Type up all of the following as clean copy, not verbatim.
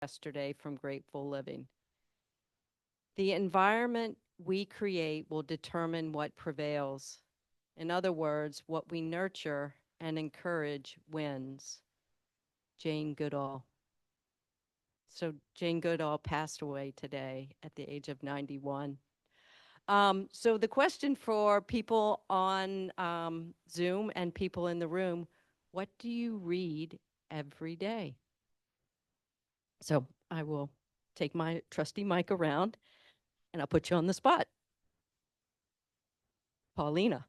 yesterday from Grateful Living. The environment we create will determine what prevails. In other words, what we nurture and encourage wins. Jane Goodall. So Jane Goodall passed away today at the age of 91. So the question for people on Zoom and people in the room, what do you read every day? So I will take my trusty mic around and I'll put you on the spot. Paulina.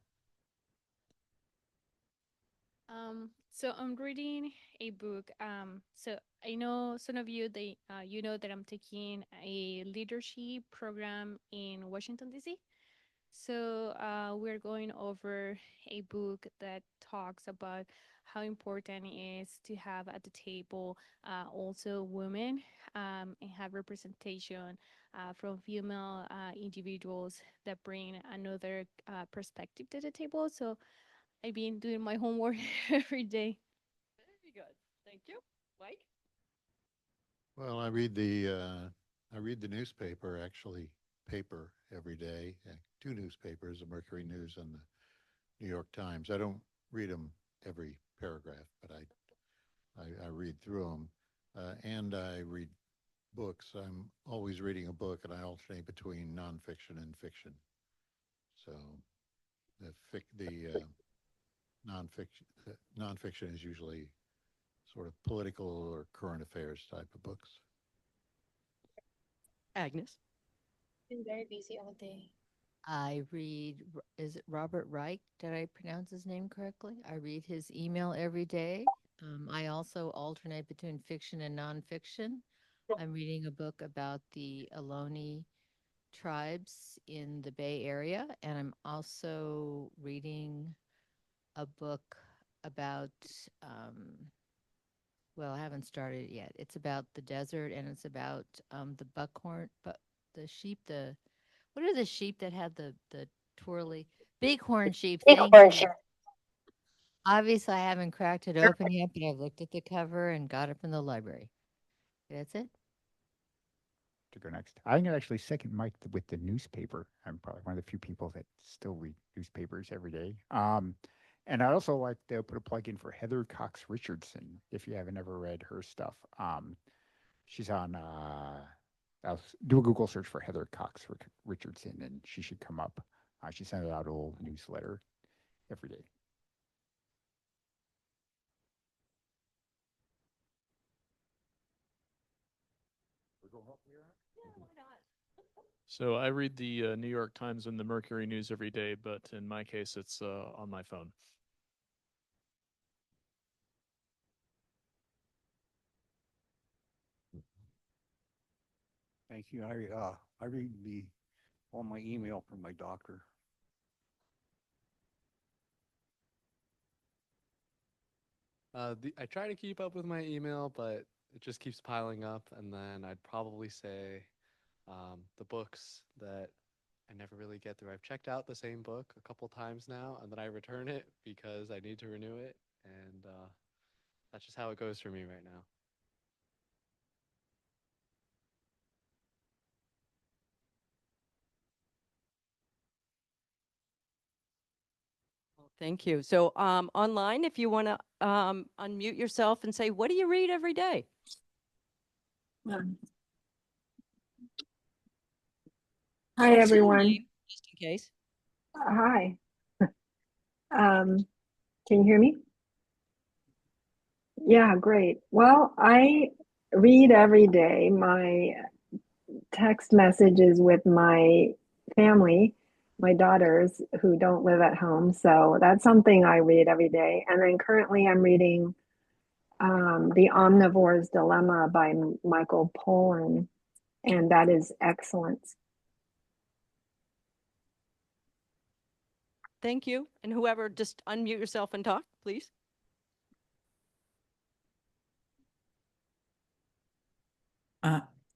So I'm reading a book. So I know some of you, you know that I'm taking a leadership program in Washington, D.C. So we're going over a book that talks about how important it is to have at the table also women and have representation from female individuals that bring another perspective to the table. So I've been doing my homework every day. Very good. Thank you. Mike? Well, I read the newspaper, actually paper every day. Two newspapers, the Mercury News and the New York Times. I don't read them every paragraph, but I read through them, and I read books. I'm always reading a book, and I alternate between nonfiction and fiction. So the nonfiction is usually sort of political or current affairs type of books. Agnes? Been very busy all day. I read, is it Robert Reich? Did I pronounce his name correctly? I read his email every day. I also alternate between fiction and nonfiction. I'm reading a book about the Ohlone tribes in the Bay Area, and I'm also reading a book about, well, I haven't started it yet. It's about the desert, and it's about the buckhorn, but the sheep, what are the sheep that have the twirly bighorn sheep? Thank you. Obviously, I haven't cracked it open yet, but I've looked at the cover and got it from the library. That's it. To go next. I'm going to actually second Mike with the newspaper. I'm probably one of the few people that still read newspapers every day. And I also like to put a plug in for Heather Cox Richardson, if you haven't ever read her stuff. She's on, I'll do a Google search for Heather Cox Richardson, and she should come up. She sends out a little newsletter every day. So I read the New York Times and the Mercury News every day, but in my case, it's on my phone. Thank you. I read all my email from my doctor. I try to keep up with my email, but it just keeps piling up. And then I'd probably say the books that I never really get through. I've checked out the same book a couple times now, and then I return it because I need to renew it. And that's just how it goes for me right now. Thank you. So online, if you want to unmute yourself and say, what do you read every day? Hi, everyone. Just in case. Hi. Can you hear me? Yeah, great. Well, I read every day. My text messages with my family, my daughters who don't live at home. So that's something I read every day. And then currently I'm reading The Omnivore's Dilemma by Michael Pollan, and that is excellent. Thank you. And whoever, just unmute yourself and talk, please.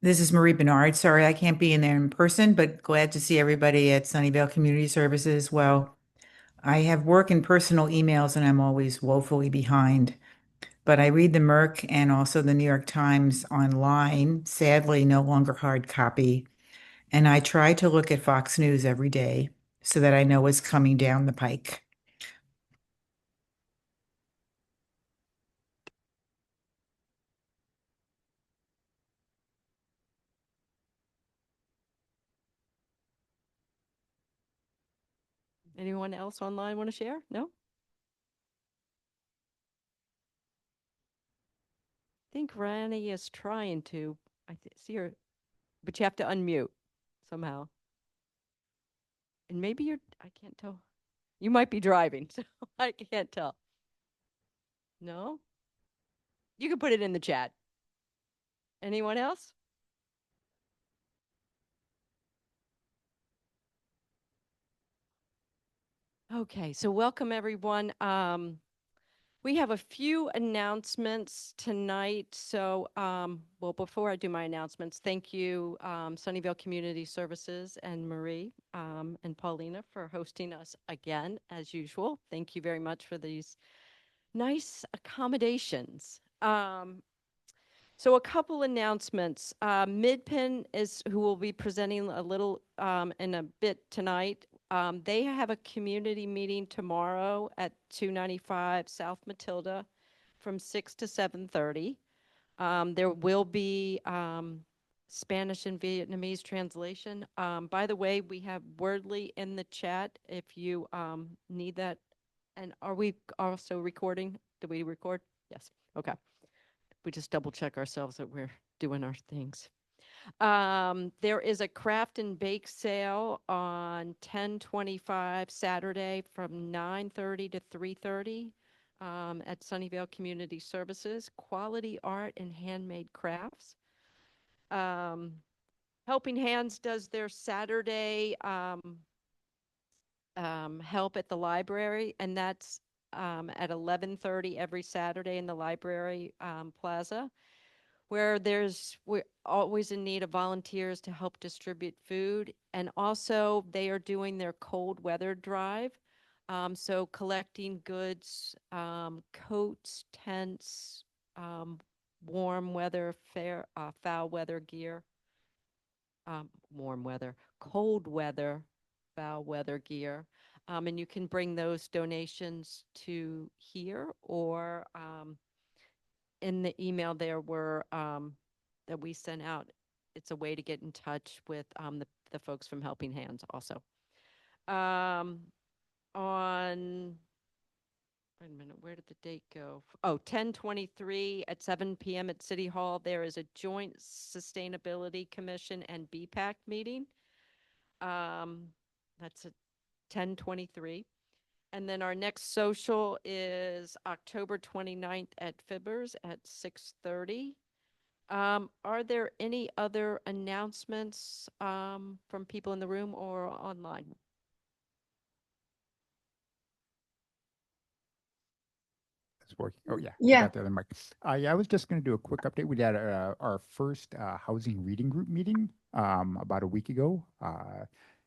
This is Marie Bernard. Sorry, I can't be in there in person, but glad to see everybody at Sunnyvale Community Services. Well, I have work and personal emails, and I'm always woefully behind. but I read the Merc and also the New York Times online, sadly, no longer hard copy. And I try to look at Fox News every day so that I know what's coming down the pike. Anyone else online want to share? No? I think Rani is trying to. See her, but you have to unmute somehow. And maybe I can't tell. You might be driving, so I can't tell. No? You can put it in the chat. Anyone else? Okay, so welcome everyone. We have a few announcements tonight. So, well, before I do my announcements, thank you, Sunnyvale Community Services and Marie and Paulina for hosting us again, as usual. Thank you very much for these nice accommodations. So a couple announcements. Midpen is who will be presenting a little in a bit tonight. They have a community meeting tomorrow at 295 South Matilda from 6 to 7:30. There will be Spanish and Vietnamese translation. By the way, we have Wordly in the chat if you need that. And are we also recording? Do we record? Yes. Okay. We just double check ourselves that we're doing our things. There is a craft and bake sale on 10/25 Saturday from 9:30 to 3:30 at Sunnyvale Community Services. Quality art and handmade crafts. Helping Hands does their Saturday help at the library, and that's at 11:30 every Saturday in the library plaza, where we're always in need of volunteers to help distribute food. And also they are doing their cold weather drive. So collecting goods, coats, tents, warm weather, foul weather gear, warm weather, cold weather, foul weather gear. And you can bring those donations to here, or in the email there were that we sent out. It's a way to get in touch with the folks from Helping Hands also. On wait a minute, where did the date go? Oh, 10/23 at 7 p.m. at City Hall, there is a joint Sustainability Commission and BPAC meeting. That's at 10/23. And then our next social is October 29th at Fibbers at 6:30. Are there any other announcements from people in the room or online? It's working. Oh yeah, I Yeah. got the other mic. Yeah, I was just going to do a quick update. We had our first housing reading group meeting about a week ago.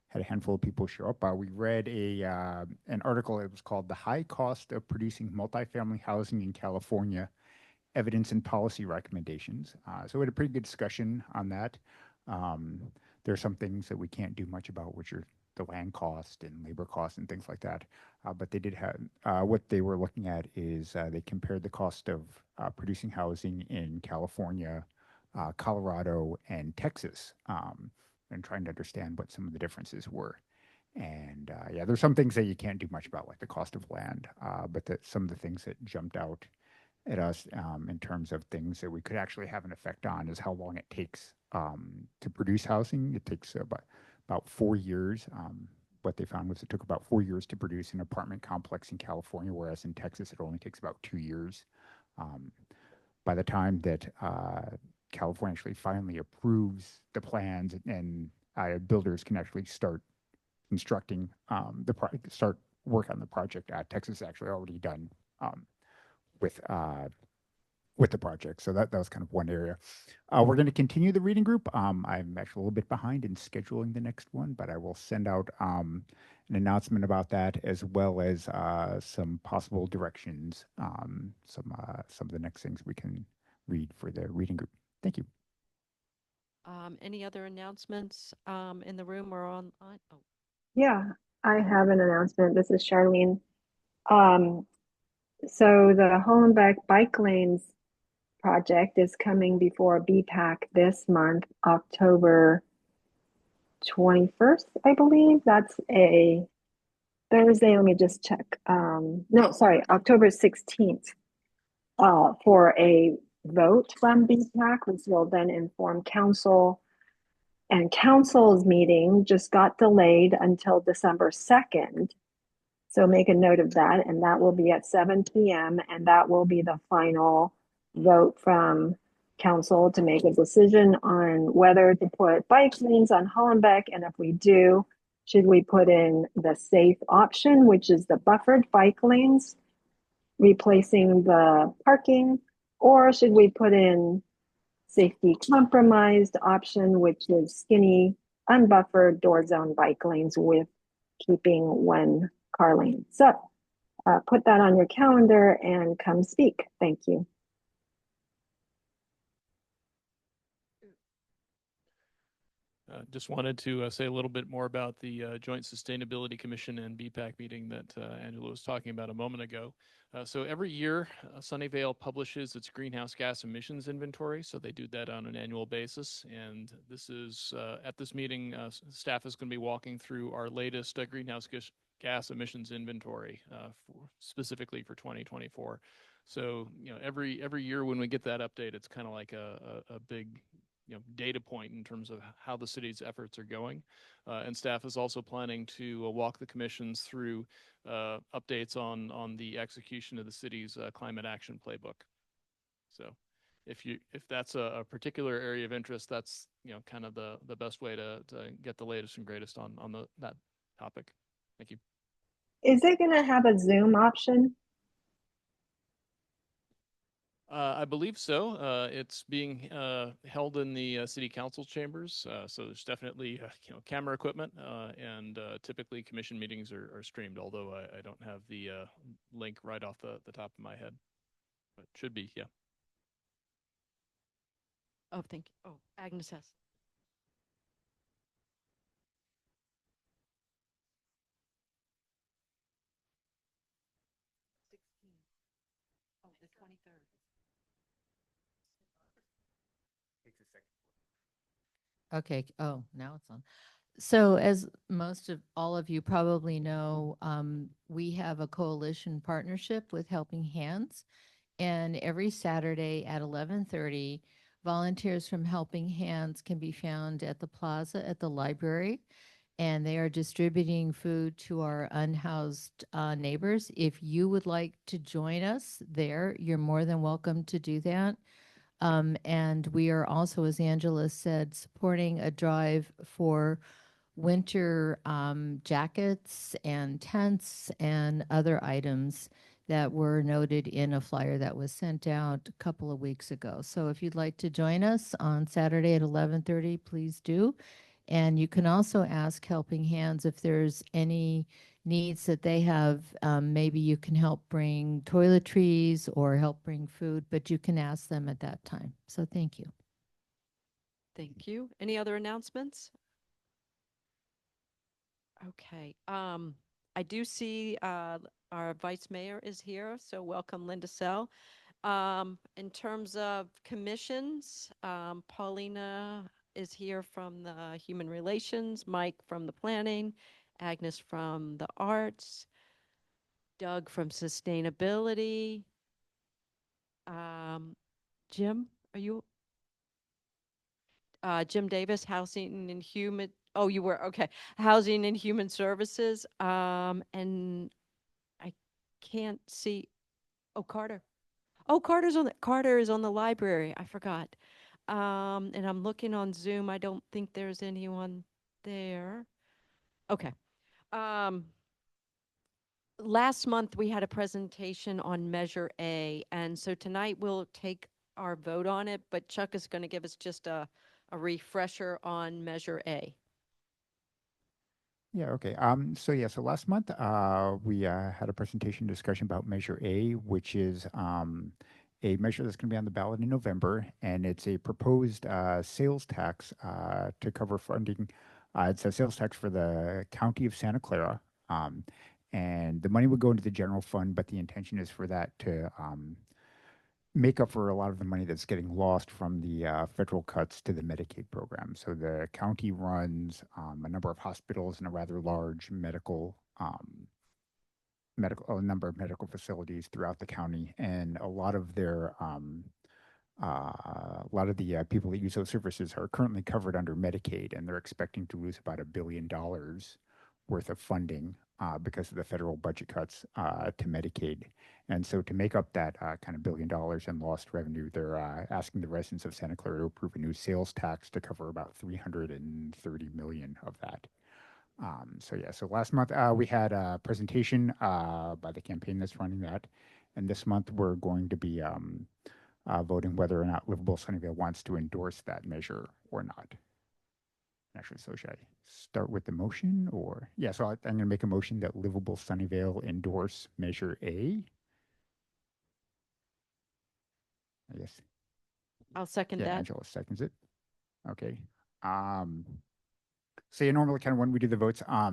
Had a handful of people show up. We read an article. It was called "The High Cost of Producing Multifamily Housing in California: Evidence and Policy Recommendations." So we had a pretty good discussion on that. There are some things that we can't do much about, which are the land cost and labor costs and things like that. But they did have what they were looking at is they compared the cost of producing housing in California, Colorado, and Texas, and trying to understand what some of the differences were. And yeah, there's some things that you can't do much about, like the cost of land. But some of the things that jumped out at us in terms of things that we could actually have an effect on is how long it takes to produce housing. It takes about 4 years. What they found was it took about 4 years to produce an apartment complex in California, whereas in Texas it only takes about 2 years. By the time that California actually finally approves the plans and builders can actually start constructing start work on the project, Texas is actually already done with the project. So that was kind of one area. We're going to continue the reading group. I'm actually a little bit behind in scheduling the next one, but I will send out an announcement about that, as well as some possible directions, some of the next things we can read for the reading group. Thank you. Any other announcements in the room or on? Oh, Yeah, I have an announcement. This is Charlene. So the Hollenbeck Bike Lanes project is coming before BPAC this month, October 21st, I believe. That's a Thursday. Let me just check. No, sorry, October 16th, for a vote from BPAC, which will then inform council. And council's meeting just got delayed until December 2nd. So make a note of that, and that will be at 7 p.m. And that will be the final vote from council to make a decision on whether to put bike lanes on Hollenbeck. And if we do, should we put in the safe option, which is the buffered bike lanes, replacing the parking, or should we put in safety compromised option, which is skinny, unbuffered door zone bike lanes with keeping one car lane? So put that on your calendar and come speak. Thank you. Just wanted to say a little bit more about the Joint Sustainability Commission and BPAC meeting that Angela was talking about a moment ago. So every year, Sunnyvale publishes its greenhouse gas emissions inventory. So they do that on an annual basis. And this is, at this meeting, staff is going to be walking through our latest greenhouse gas emissions inventory specifically for 2024. So, every year when we get that update, it's kind of like a big data point in terms of how the city's efforts are going. And staff is also planning to walk the commissions through updates on the execution of the city's climate action playbook. So if that's a particular area of interest, that's kind of the best way to get the latest and greatest on that topic. Thank you. Is it going to have a Zoom option? I believe so. It's being held in the city council chambers, so there's definitely camera equipment, and typically commission meetings are streamed. Although I don't have the link right off the top of my head, but it should be, yeah. oh, thank you. Oh, Agnes has. Oh, the 23rd. Okay. Oh, now it's on. So as most of all of you probably know, we have a coalition partnership with Helping Hands. And every Saturday at 11:30, volunteers from Helping Hands can be found at the plaza at the library. And they are distributing food to our unhoused neighbors. If you would like to join us there, you're more than welcome to do that. And we are also, as Angela said, supporting a drive for winter jackets and tents and other items that were noted in a flyer that was sent out a couple of weeks ago. So if you'd like to join us on Saturday at 11:30, please do. And you can also ask Helping Hands if there's any needs that they have. Maybe you can help bring toiletries or help bring food, but you can ask them at that time. So thank you. Thank you. Any other announcements? Okay. I do see our vice mayor is here, so welcome, Linda Sell. In terms of commissions, Paulina is here from the Human Relations, Mike from the Planning, Agnes from the Arts, Doug from Sustainability. Jim, are you? Jim Davis, Housing and Human. Oh, you were okay. Housing and Human Services. And I can't see. Oh, Carter. Oh, Carter is on the library. I forgot. And I'm looking on Zoom. I don't think there's anyone there. Okay. Last month we had a presentation on Measure A, and so tonight we'll take our vote on it, but Chuck is going to give us just a refresher on Measure A. Yeah, okay. So last month, we had a presentation discussion about Measure A, which is a measure that's going to be on the ballot in November, and it's a proposed sales tax to cover funding. It's a sales tax for the county of Santa Clara, um, and the money would go into the general fund, but the intention is for that to make up for a lot of the money that's getting lost from the federal cuts to the Medicaid program. So the county runs a number of hospitals and a rather large a number of medical facilities throughout the county, and a lot of the people that use those services are currently covered under Medicaid, and they're expecting to lose about $1 billion worth of funding because of the federal budget cuts to Medicaid. And so, to make up that kind of $1 billion in lost revenue, they're asking the residents of Santa Clara to approve a new sales tax to cover about 330 million of that. So last month we had a presentation by the campaign that's running that, and this month we're going to be voting whether or not Livable Sunnyvale wants to endorse that measure or not. Actually, so should I start with the motion or? Yeah, so I'm going to make a motion that Livable Sunnyvale endorse Measure A. I guess. I'll second Yeah, that. Angela seconds it. Okay. So yeah, normally kind of when we do the votes, I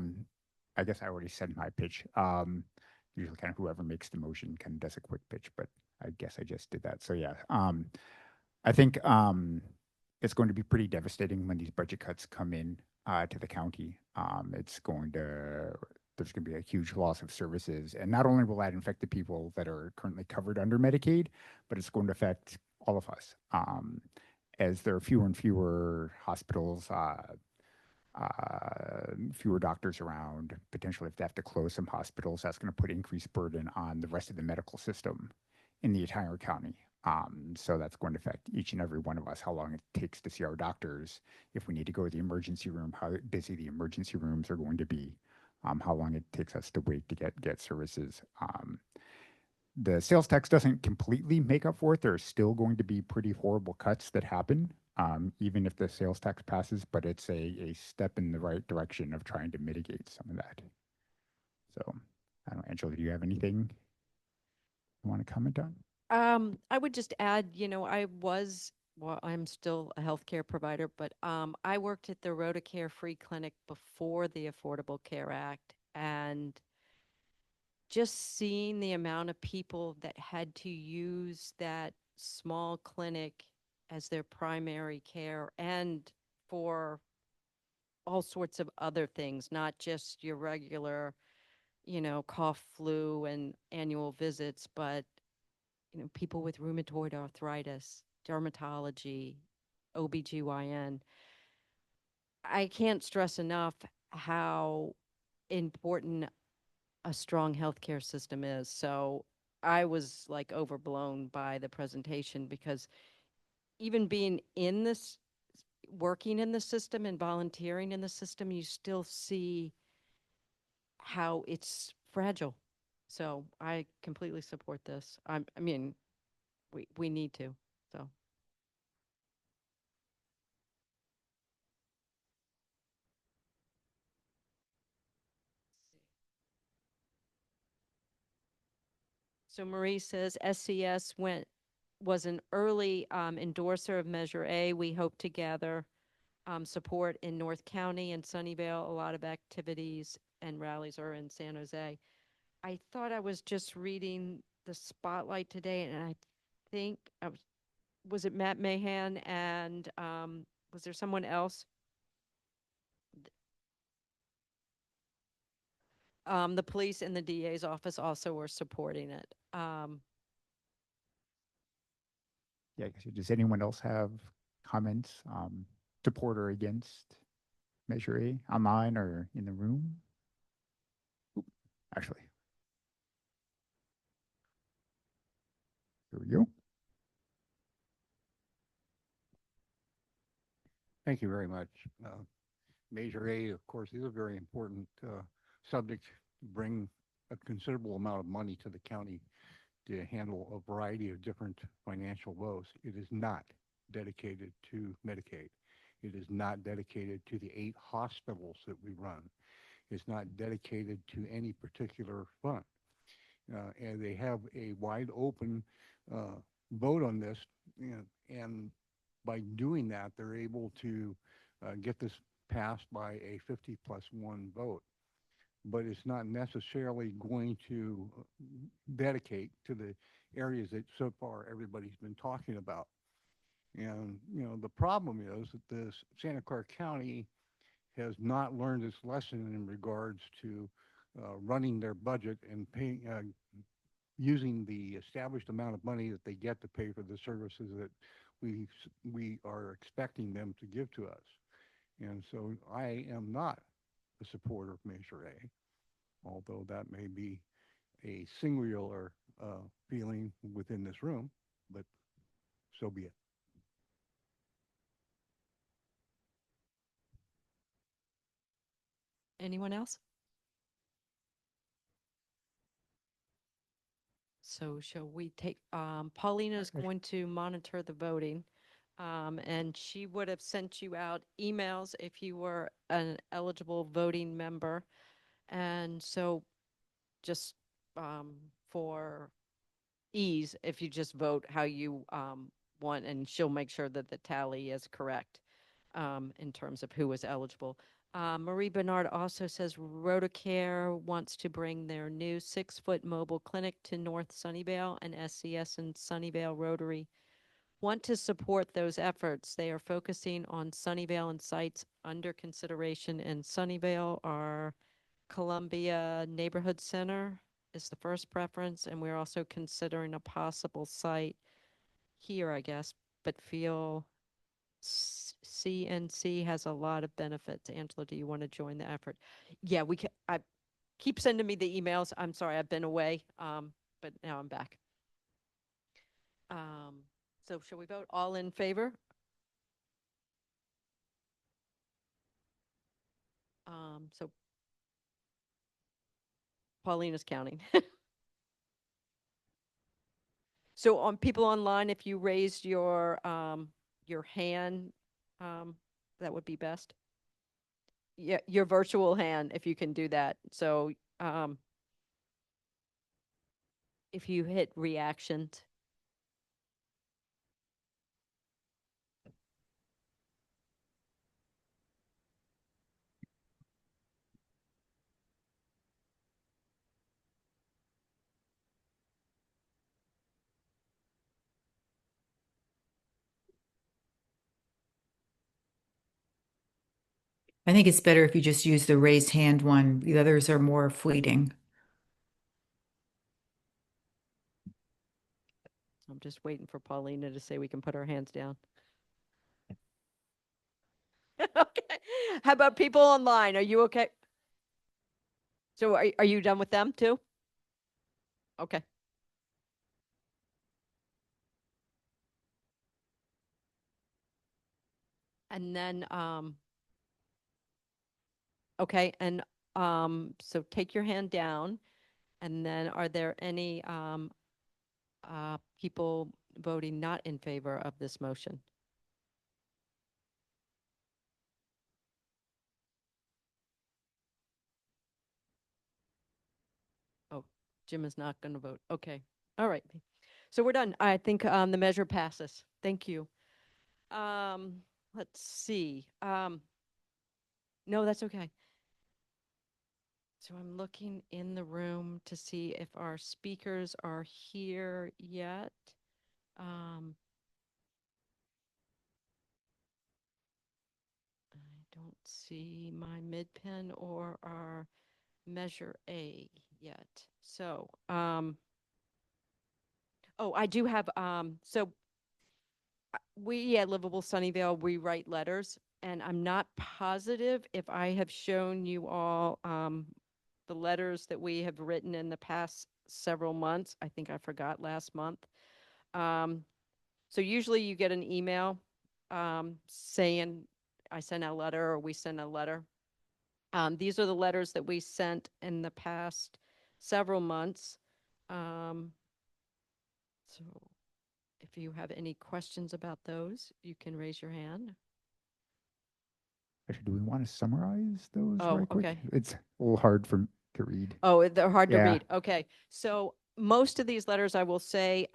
guess I already said my pitch. Usually kind of whoever makes the motion kind of does a quick pitch, but I guess I just did that. So yeah, I think it's going to be pretty devastating when these budget cuts come in to the county. There's going to be a huge loss of services, and not only will that affect the people that are currently covered under Medicaid, but it's going to affect all of us. As there are fewer and fewer hospitals, fewer doctors around, potentially if they have to close some hospitals, that's going to put increased burden on the rest of the medical system in the entire county. So that's going to affect each and every one of us, how long it takes to see our doctors, if we need to go to the emergency room, how busy the emergency rooms are going to be, how long it takes us to wait to get services. The sales tax doesn't completely make up for it. There's still going to be pretty horrible cuts that happen, even if the sales tax passes, but it's a step in the right direction of trying to mitigate some of that. So, I don't know, Angela, do you have anything you want to comment on? I would just add, well, I'm still a healthcare provider, but I worked at the Rotacare Free Clinic before the Affordable Care Act, and just seeing the amount of people that had to use that small clinic as their primary care and for all sorts of other things, not just your regular, cough, flu, and annual visits, but people with rheumatoid arthritis, dermatology, OBGYN. I can't stress enough how important a strong healthcare system is. So I was like overblown by the presentation because even being in this, working in the system and volunteering in the system, you still see how it's fragile. So I completely support this. I mean, we need to. So. So Marie says SCS was an early endorser of Measure A. We hope to gather support in North County and Sunnyvale. A lot of activities and rallies are in San Jose. I thought I was just reading the spotlight today, and I think was it Matt Mahan and was there someone else? The police and the DA's office also were supporting it. Yeah, does anyone else have comments, support or against Measure A online or in the room? Oop, actually, here we go. Thank you very much. Measure A, of course, is a very important subject to bring a considerable amount of money to the county to handle a variety of different financial woes. It is not dedicated to Medicaid. It is not dedicated to the 8 hospitals that we run. It's not dedicated to any particular fund. And they have a wide open vote on this. And by doing that, they're able to get this passed by a 50+1 vote. But it's not necessarily going to dedicate to the areas that so far everybody's been talking about. And, the problem is that this Santa Clara County has not learned its lesson in regards to running their budget and paying, using the established amount of money that they get to pay for the services that we are expecting them to give to us. And so I am not a supporter of Measure A, although that may be a singular feeling within this room, but so be it. Anyone else? So shall we take, Paulina's going to monitor the voting. And she would have sent you out emails if you were an eligible voting member. And so just for ease, if you just vote how you want, and she'll make sure that the tally is correct in terms of who was eligible. Marie Bernard also says Rotocare wants to bring their new 6-foot mobile clinic to North Sunnyvale, and SCS and Sunnyvale Rotary want to support those efforts. They are focusing on Sunnyvale, and sites under consideration in Sunnyvale are Columbia Neighborhood Center is the first preference, and we're also considering a possible site here, I guess, but feel CNC has a lot of benefits. Angela, do you want to join the effort? Yeah, we can. I keep sending me the emails. I'm sorry, I've been away, but now I'm back. So shall we vote? All in favor? So Paulina's counting. So on people online, if you raised your hand, that would be best. Yeah, your virtual hand, if you can do that. So if you hit reactions. I think it's better if you just use the raised hand one. The others are more fleeting. I'm just waiting for Paulina to say we can put our hands down. Okay. How about people online? Are you okay? So are you done with them too? Okay. And then okay, and so take your hand down, and then are there any people voting not in favor of this motion? Oh, Jim is not going to vote. Okay. All right. So we're done. I think the measure passes. Thank you. Let's see. No, that's okay. So I'm looking in the room to see if our speakers are here yet. I don't see my Midpen or our Measure A yet. So, oh, I do have, so we at Livable Sunnyvale, we write letters, and I'm not positive if I have shown you all the letters that we have written in the past several months. I think I forgot last month. So usually you get an email saying I sent a letter or we sent a letter. These are the letters that we sent in the past several months. So if you have any questions about those, you can raise your hand. Actually, do we want to summarize those Oh, right quick? okay. It's a little hard to read. Oh, they're hard to Yeah. read. Okay. So most of these letters, I will say,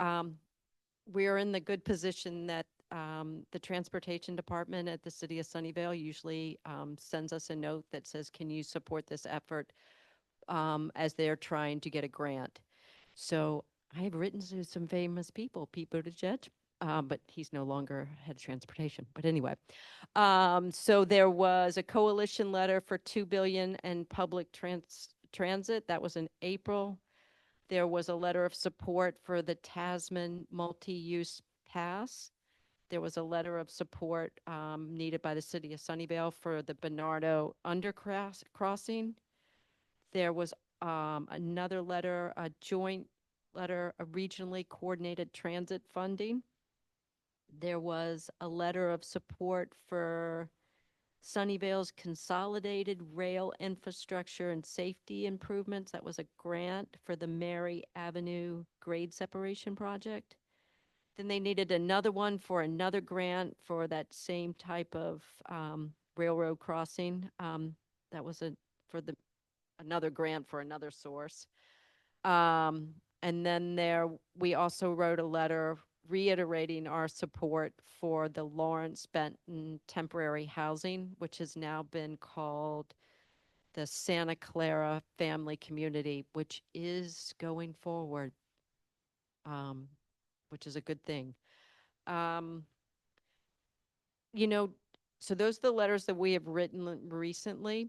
we're in the good position that the transportation department at the city of Sunnyvale usually sends us a note that says, can you support this effort as they're trying to get a grant? So I have written to some famous people, Pete Buttigieg, but he's no longer head of transportation. But anyway, so there was a coalition letter for $2 billion in public transit. That was in April. There was a letter of support for the Tasman multi-use pass. There was a letter of support needed by the city of Sunnyvale for the Bernardo undercross crossing. There was another letter, a joint letter of regionally coordinated transit funding. There was a letter of support for Sunnyvale's consolidated rail infrastructure and safety improvements. That was a grant for the Mary Avenue grade separation project. Then they needed another one for another grant for that same type of railroad crossing. That was for the another grant for another source. And then we also wrote a letter reiterating our support for the Lawrence Benton temporary housing, which has now been called the Santa Clara Family Community, which is going forward, which is a good thing. Um, you know, so those are the letters that we have written recently.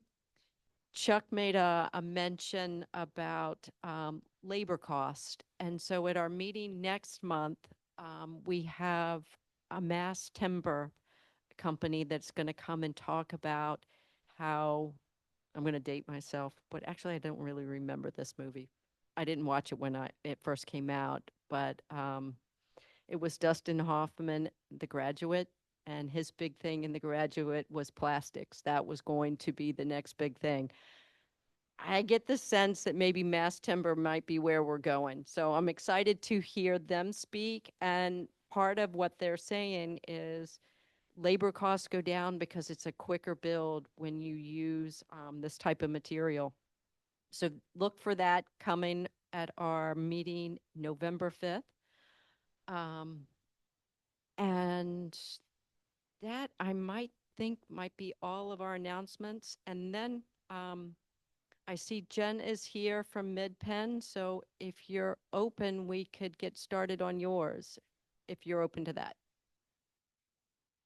Chuck made a mention about labor cost. And so at our meeting next month, we have a mass timber company that's going to come and talk about how I'm going to date myself, but actually I don't really remember this movie. I didn't watch it when it first came out, but it was Dustin Hoffman, The Graduate, and his big thing in The Graduate was plastics. That was going to be the next big thing. I get the sense that maybe mass timber might be where we're going. So I'm excited to hear them speak. And part of what they're saying is labor costs go down because it's a quicker build when you use this type of material. So look for that coming at our meeting November 5th. And that I might think might be all of our announcements. And then I see Jen is here from Midpen, so if you're open, we could get started on yours, if you're open to that.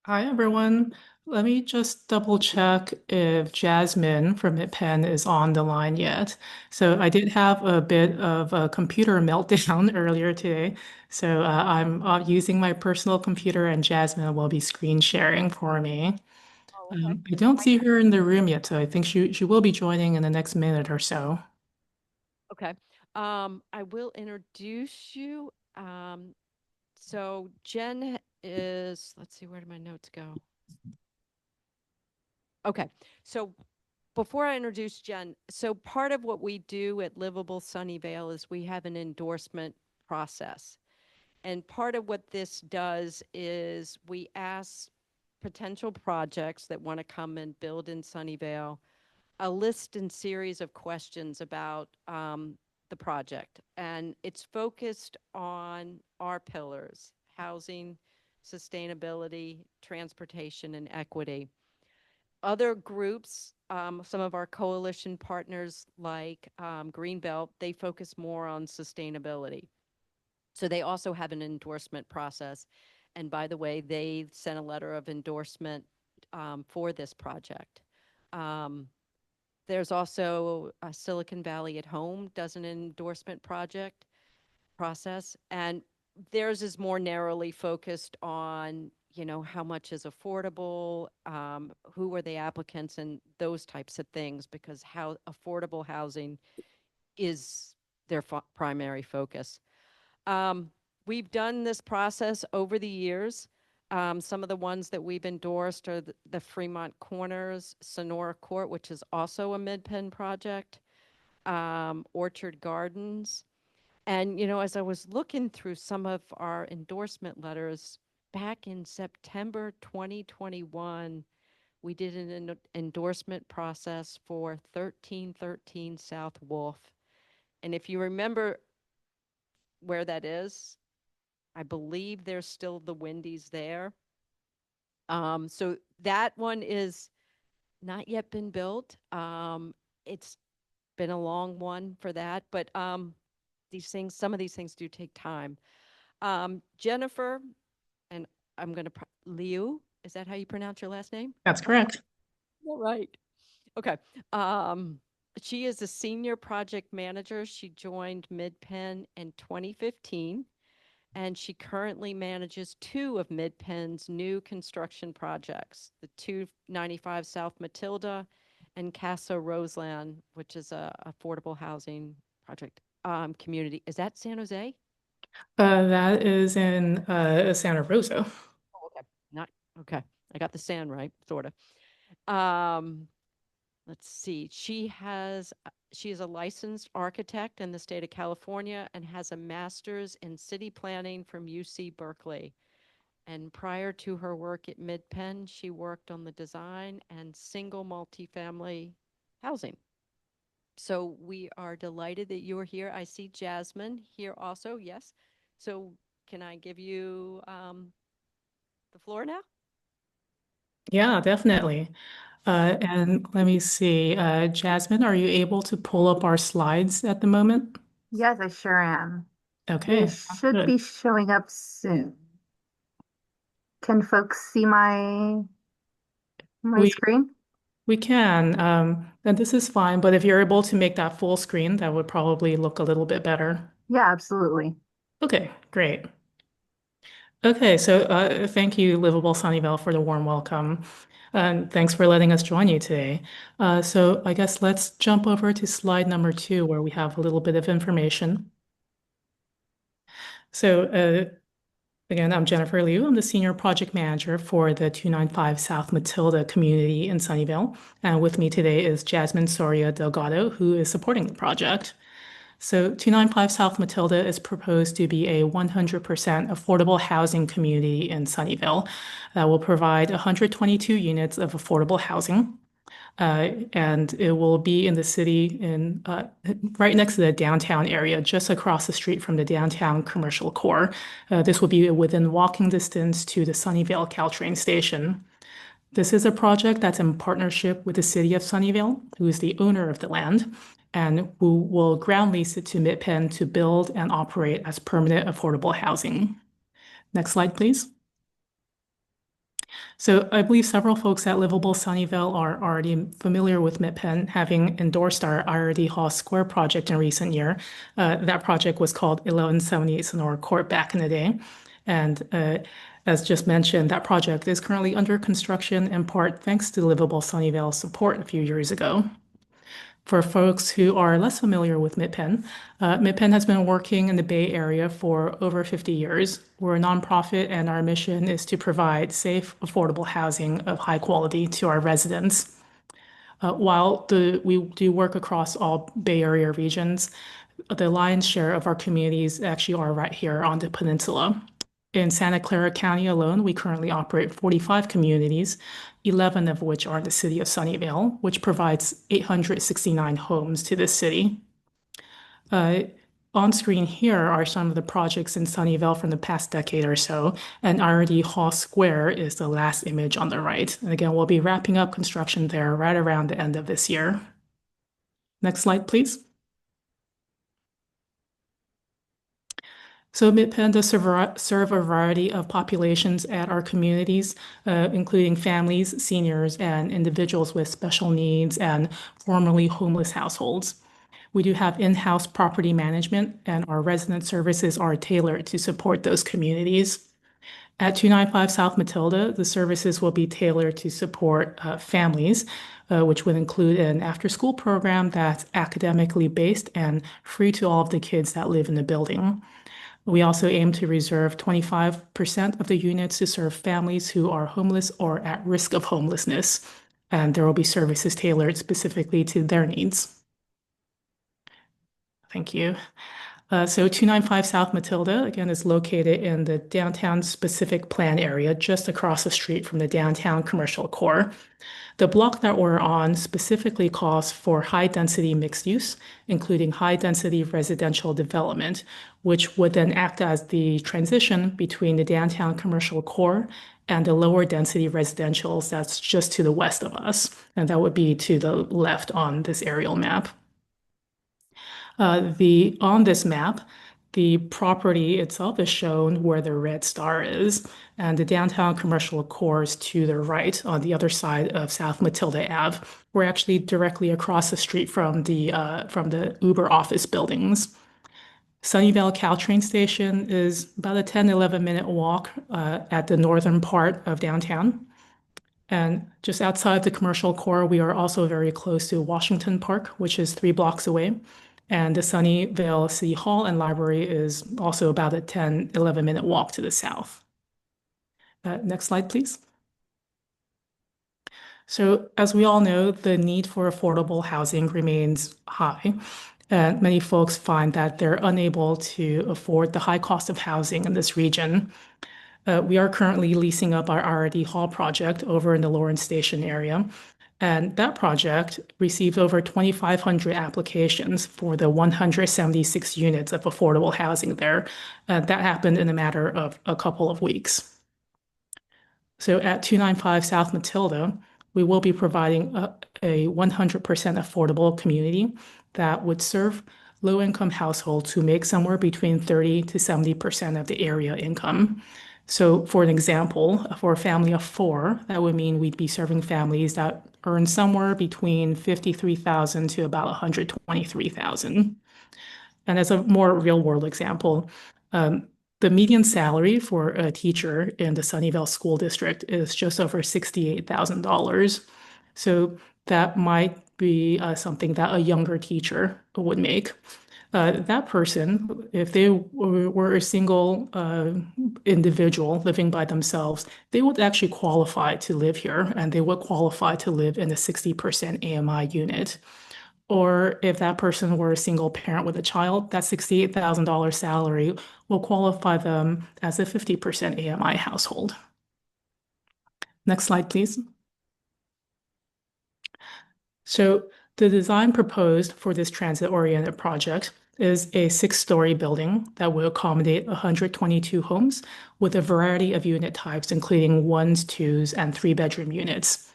Hi, everyone. Let me just double check if Jasmine from Midpen is on the line yet. So I did have a bit of a computer meltdown earlier today. So I'm using my personal computer and Jasmine will be screen sharing for me. Oh, okay. I don't see her in the room yet, so I think she will be joining in the next minute or so. Okay. I will introduce you. So Jen is, let's see, where do my notes go? Okay. So before I introduce Jen, so part of what we do at Livable Sunnyvale is we have an endorsement process. And part of what this does is we ask potential projects that want to come and build in Sunnyvale a list and series of questions about the project. And it's focused on our pillars: housing, sustainability, transportation, and equity. Other groups, some of our coalition partners like Greenbelt, they focus more on sustainability. So they also have an endorsement process. And by the way, they sent a letter of endorsement for this project. There's also Silicon Valley at Home does an endorsement process, and theirs is more narrowly focused on, how much is affordable, who are the applicants, and those types of things, because how affordable housing is their primary focus. We've done this process over the years. Some of the ones that we've endorsed are the Fremont Corners, Sonora Court, which is also a Midpen project, Orchard Gardens. And, as I was looking through some of our endorsement letters back in September 2021, We did an endorsement process for 1313 South Wolf. And if you remember where that is, I believe there's still the Wendy's there. So that one is not yet been built. It's been a long one for that, but some of these things do take time. Jennifer, and I'm going to, Liu, is that how you pronounce your last name? That's correct. All right. Okay. She is a senior project manager. She joined Midpen in 2015, and she currently manages two of Midpen's new construction projects, the 295 South Mathilda and Casa Roseland, which is a affordable housing project community. Is that San Jose? That is in Santa Rosa. Oh, okay. Not okay. I got the San right, sort of. Let's see. She is a licensed architect in the state of California and has a master's in city planning from UC Berkeley. And prior to her work at Midpen, she worked on the design and single multifamily housing. So we are delighted that you are here. I see Jasmine here also. Yes. So can I give you the floor now? Yeah, definitely. And let me see. Jasmine, are you able to pull up our slides at the moment? Yes, I sure am. They Okay, should good. be showing up soon. Can folks see my We screen? we can, and this is fine, but if you're able to make that full screen, that would probably look a little bit better. Yeah, absolutely. Okay, great. Okay, so thank you, Livable Sunnyvale, for the warm welcome. And thanks for letting us join you today. So I guess let's jump over to slide number 2, where we have a little bit of information. So again, I'm Jennifer Liu. I'm the Senior Project Manager for the 295 South Mathilda community in Sunnyvale. And with me today is Jasmine Soria Delgado, who is supporting the project. So 295 South Mathilda is proposed to be a 100% affordable housing community in Sunnyvale that will provide 122 units of affordable housing. And it will be in the city right next to the downtown area, just across the street from the downtown commercial core. This will be within walking distance to the Sunnyvale Caltrain station. This is a project that's in partnership with the city of Sunnyvale, who is the owner of the land, and who will ground lease it to Midpen to build and operate as permanent affordable housing. Next slide, please. So I believe several folks at Livable Sunnyvale are already familiar with Midpen, having endorsed our IRD Hall Square project in recent year. That project was called 1178 Sonora Court back in the day. And as just mentioned, that project is currently under construction in part thanks to Livable Sunnyvale's support a few years ago. For folks who are less familiar with Midpen, Midpen has been working in the Bay Area for over 50 years. We're a nonprofit, and our mission is to provide safe, affordable housing of high quality to our residents. While we do work across all Bay Area regions, the lion's share of our communities actually are right here on the peninsula. In Santa Clara County alone, we currently operate 45 communities, 11 of which are in the city of Sunnyvale, which provides 869 homes to this city. On screen here are some of the projects in Sunnyvale from the past decade or so, and IRD Hall Square is the last image on the right. And again, we'll be wrapping up construction there right around the end of this year. Next slide, please. So Midpen does serve a variety of populations at our communities, including families, seniors, and individuals with special needs and formerly homeless households. We do have in-house property management, and our resident services are tailored to support those communities. At 295 South Mathilda, the services will be tailored to support families, which would include an after-school program that's academically based and free to all of the kids that live in the building. We also aim to reserve 25% of the units to serve families who are homeless or at risk of homelessness, and there will be services tailored specifically to their needs. Thank you. So 295 South Mathilda, again, is located in the downtown specific plan area, just across the street from the downtown commercial core. The block that we're on specifically calls for high-density mixed use, including high-density residential development, which would then act as the transition between the downtown commercial core and the lower density residentials that's just to the west of us. And that would be to the left on this aerial map. On this map, the property itself is shown where the red star is, and the downtown commercial core is to the right on the other side of South Mathilda Ave. We're actually directly across the street from the Uber office buildings. Sunnyvale Caltrain Station is about a 10-11 minute walk at the northern part of downtown. And just outside the commercial core, we are also very close to Washington Park, which is 3 blocks away. And the Sunnyvale City Hall and Library is also about a 10-11 minute walk to the south. Next slide, please. So as we all know, the need for affordable housing remains high. And many folks find that they're unable to afford the high cost of housing in this region. We are currently leasing up our R&D Hall project over in the Lawrence Station area. And that project received over 2,500 applications for the 176 units of affordable housing there. That happened in a matter of a couple of weeks. So at 295 South Mathilda, we will be providing a 100% affordable community that would serve low-income households who make somewhere between 30 to 70% of the area income. So for an example, for a family of 4, that would mean we'd be serving families that earn somewhere between $53,000 to about $123,000. And as a more real-world example, the median salary for a teacher in the Sunnyvale School District is just over $68,000. So that might be something that a younger teacher would make. That person, if they were a single individual living by themselves, they would actually qualify to live here, and they would qualify to live in a 60% AMI unit. Or if that person were a single parent with a child, that $68,000 salary will qualify them as a 50% AMI household. Next slide, please. So the design proposed for this transit-oriented project is a 6-story building that will accommodate 122 homes with a variety of unit types, including 1s, 2s, and 3-bedroom units.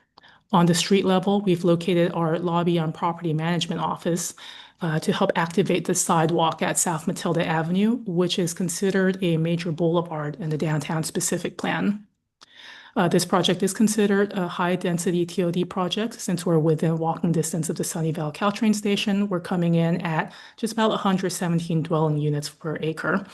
On the street level, we've located our lobby and property management office to help activate the sidewalk at South Mathilda Avenue, which is considered a major boulevard in the downtown specific plan. This project is considered a high-density TOD project since we're within walking distance of the Sunnyvale Caltrain Station. We're coming in at just about 117 dwelling units per acre.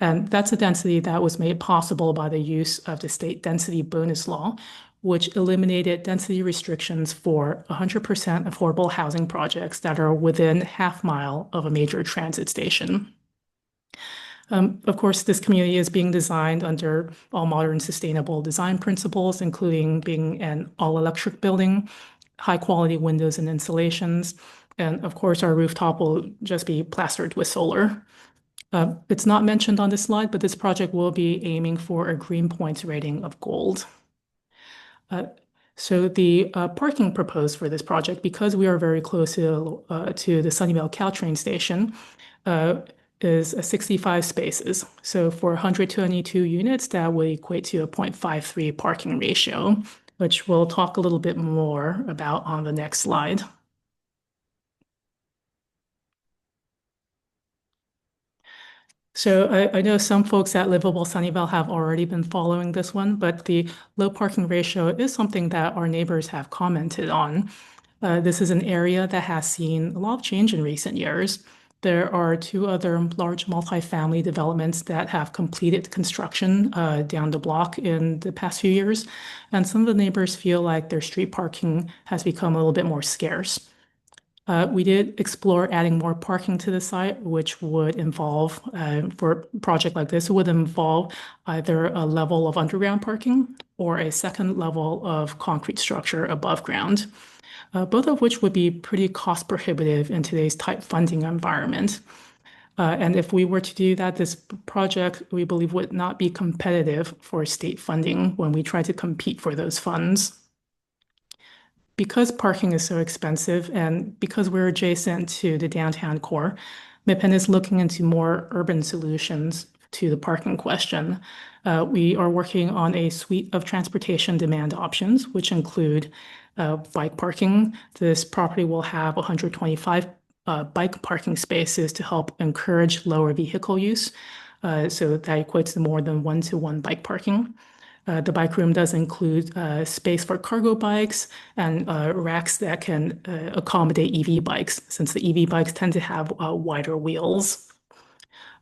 And that's a density that was made possible by the use of the state density bonus law, which eliminated density restrictions for 100% affordable housing projects that are within half-mile of a major transit station. Of course, this community is being designed under all modern sustainable design principles, including being an all-electric building, high-quality windows and insulations, and of course, our rooftop will just be plastered with solar. It's not mentioned on this slide, but this project will be aiming for a Green Points rating of gold. So the parking proposed for this project, because we are very close to the Sunnyvale Caltrain Station, is 65 spaces. So for 122 units, that would equate to a 0.53 parking ratio, which we'll talk a little bit more about on the next slide. So I know some folks at Livable Sunnyvale have already been following this one, but the low parking ratio is something that our neighbors have commented on. This is an area that has seen a lot of change in recent years. There are 2 other large multifamily developments that have completed construction down the block in the past few years. And some of the neighbors feel like their street parking has become a little bit more scarce. We did explore adding more parking to the site, which would involve, for a project like this, it would involve either a level of underground parking or a second level of concrete structure above ground. Both of which would be pretty cost prohibitive in today's tight funding environment. And if we were to do that, this project, we believe, would not be competitive for state funding when we try to compete for those funds. Because parking is so expensive and because we're adjacent to the downtown core, Midpen is looking into more urban solutions to the parking question. We are working on a suite of transportation demand options, which include bike parking. This property will have 125 bike parking spaces to help encourage lower vehicle use. So that equates to more than 1-to-1 bike parking. The bike room does include space for cargo bikes and racks that can accommodate EV bikes, since the EV bikes tend to have wider wheels.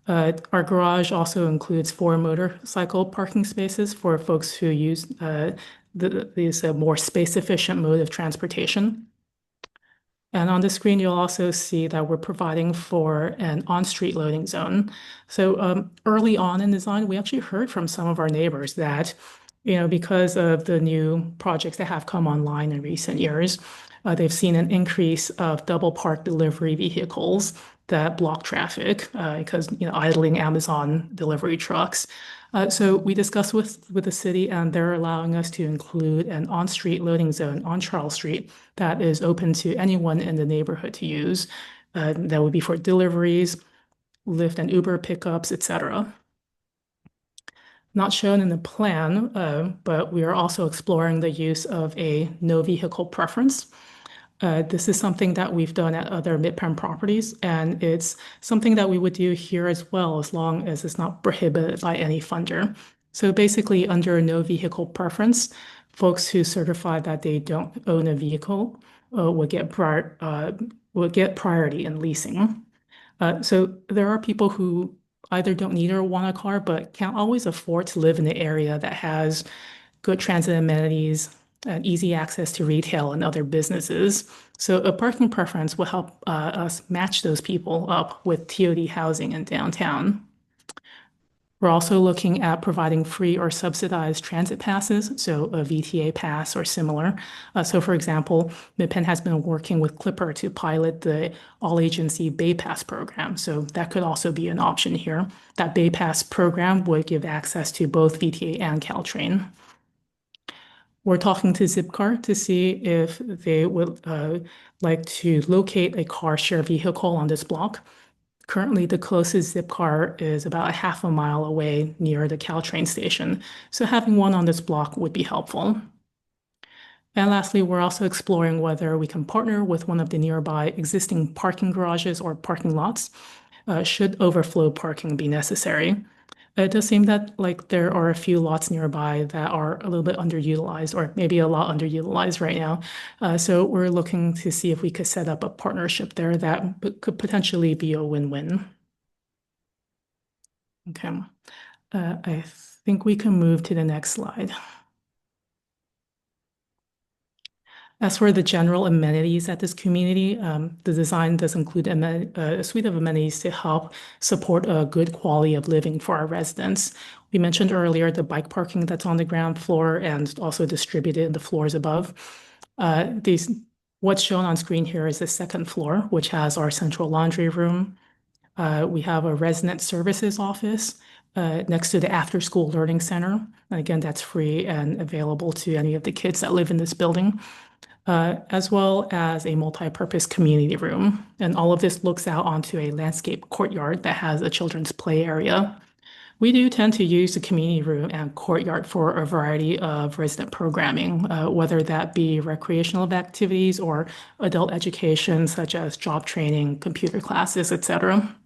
Our garage also includes 4 motorcycle parking spaces for folks who use these more space-efficient mode of transportation. And on the screen, you'll also see that we're providing for an on-street loading zone. So early on in design, we actually heard from some of our neighbors that, because of the new projects that have come online in recent years, they've seen an increase of double park delivery vehicles that block traffic because, idling Amazon delivery trucks. So we discussed with the city, and they're allowing us to include an on-street loading zone on Charles Street that is open to anyone in the neighborhood to use. That would be for deliveries, Lyft and Uber pickups, etc. Not shown in the plan, but we are also exploring the use of a no vehicle preference. This is something that we've done at other Midpen properties, and it's something that we would do here as well, as long as it's not prohibited by any funder. So basically, under no vehicle preference, folks who certify that they don't own a vehicle would get priority in leasing. So there are people who either don't need or want a car, but can't always afford to live in an area that has good transit amenities, and easy access to retail and other businesses. So a parking preference will help us match those people up with TOD housing in downtown. We're also looking at providing free or subsidized transit passes, so a VTA pass or similar. So for example, Midpen has been working with Clipper to pilot the all-agency Bay Pass program. So that could also be an option here. That Bay Pass program would give access to both VTA and Caltrain. We're talking to Zipcar to see if they would like to locate a car share vehicle on this block. Currently, the closest Zipcar is about a half a mile away near the Caltrain station, so having one on this block would be helpful. And lastly, we're also exploring whether we can partner with one of the nearby existing parking garages or parking lots, should overflow parking be necessary. It does seem that there are a few lots nearby that are a little bit underutilized, or maybe a lot underutilized right now. So we're looking to see if we could set up a partnership there that could potentially be a win-win. Okay, I think we can move to the next slide. As for the general amenities at this community, the design does include a suite of amenities to help support a good quality of living for our residents. We mentioned earlier the bike parking that's on the ground floor and also distributed in the floors above. What's shown on screen here is the second floor, which has our central laundry room. We have a resident services office next to the after-school learning center. And again, that's free and available to any of the kids that live in this building. As well as a multi-purpose community room. And all of this looks out onto a landscape courtyard that has a children's play area. We do tend to use the community room and courtyard for a variety of resident programming, whether that be recreational activities or adult education, such as job training, computer classes, etc.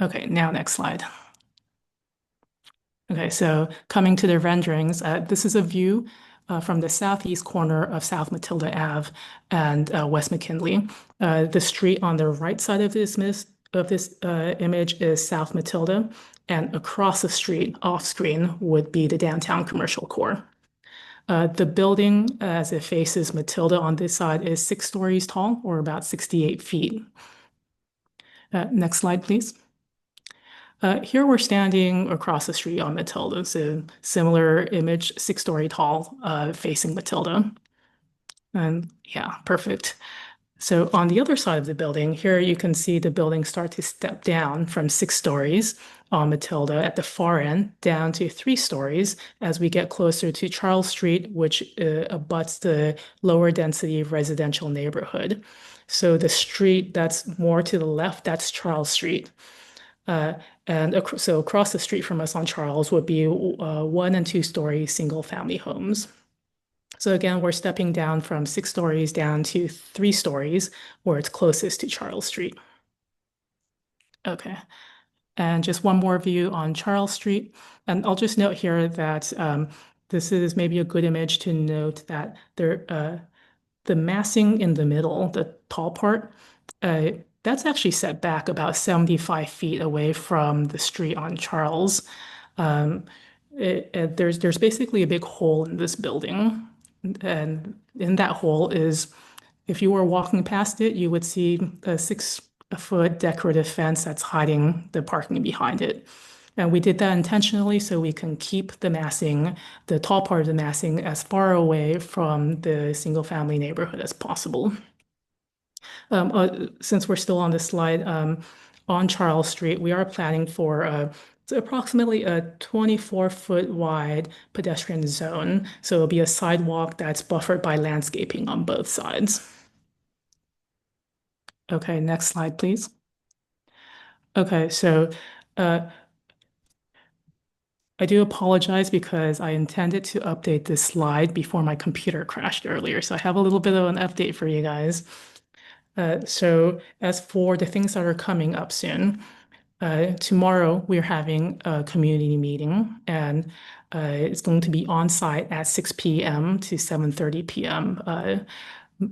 Okay, now next slide. Okay, so coming to the renderings, this is a view from the southeast corner of South Mathilda Ave and West McKinley. The street on the right side of this image is South Mathilda, and across the street, off screen, would be the downtown commercial core. The building, as it faces Mathilda on this side, is 6 stories tall, or about 68 feet. Next slide, please. Here we're standing across the street on Mathilda. It's a similar image, 6-story tall, facing Mathilda. And yeah, perfect. So on the other side of the building, here you can see the building start to step down from 6 stories on Mathilda at the far end down to 3 stories as we get closer to Charles Street, which abuts the lower density residential neighborhood. So the street that's more to the left, that's Charles Street. So across the street from us on Charles would be 1 and 2 story single family homes. So again, we're stepping down from 6 stories down to 3 stories where it's closest to Charles Street. Okay. And just one more view on Charles Street. And I'll just note here that this is maybe a good image to note that the massing in the middle, the tall part, that's actually set back about 75 feet away from the street on Charles. There's basically a big hole in this building. And in that hole is, if you were walking past it, you would see a 6-foot decorative fence that's hiding the parking behind it. And we did that intentionally so we can keep the massing, the tall part of the massing, as far away from the single family neighborhood as possible. Since we're still on this slide, on Charles Street, we are planning for it's approximately a 24-foot wide pedestrian zone. So it'll be a sidewalk that's buffered by landscaping on both sides. Okay, next slide, please. Okay, so I do apologize because I intended to update this slide before my computer crashed earlier. So I have a little bit of an update for you guys. So as for the things that are coming up soon, tomorrow we're having a community meeting and it's going to be on site at 6 p.m. to 7:30 p.m.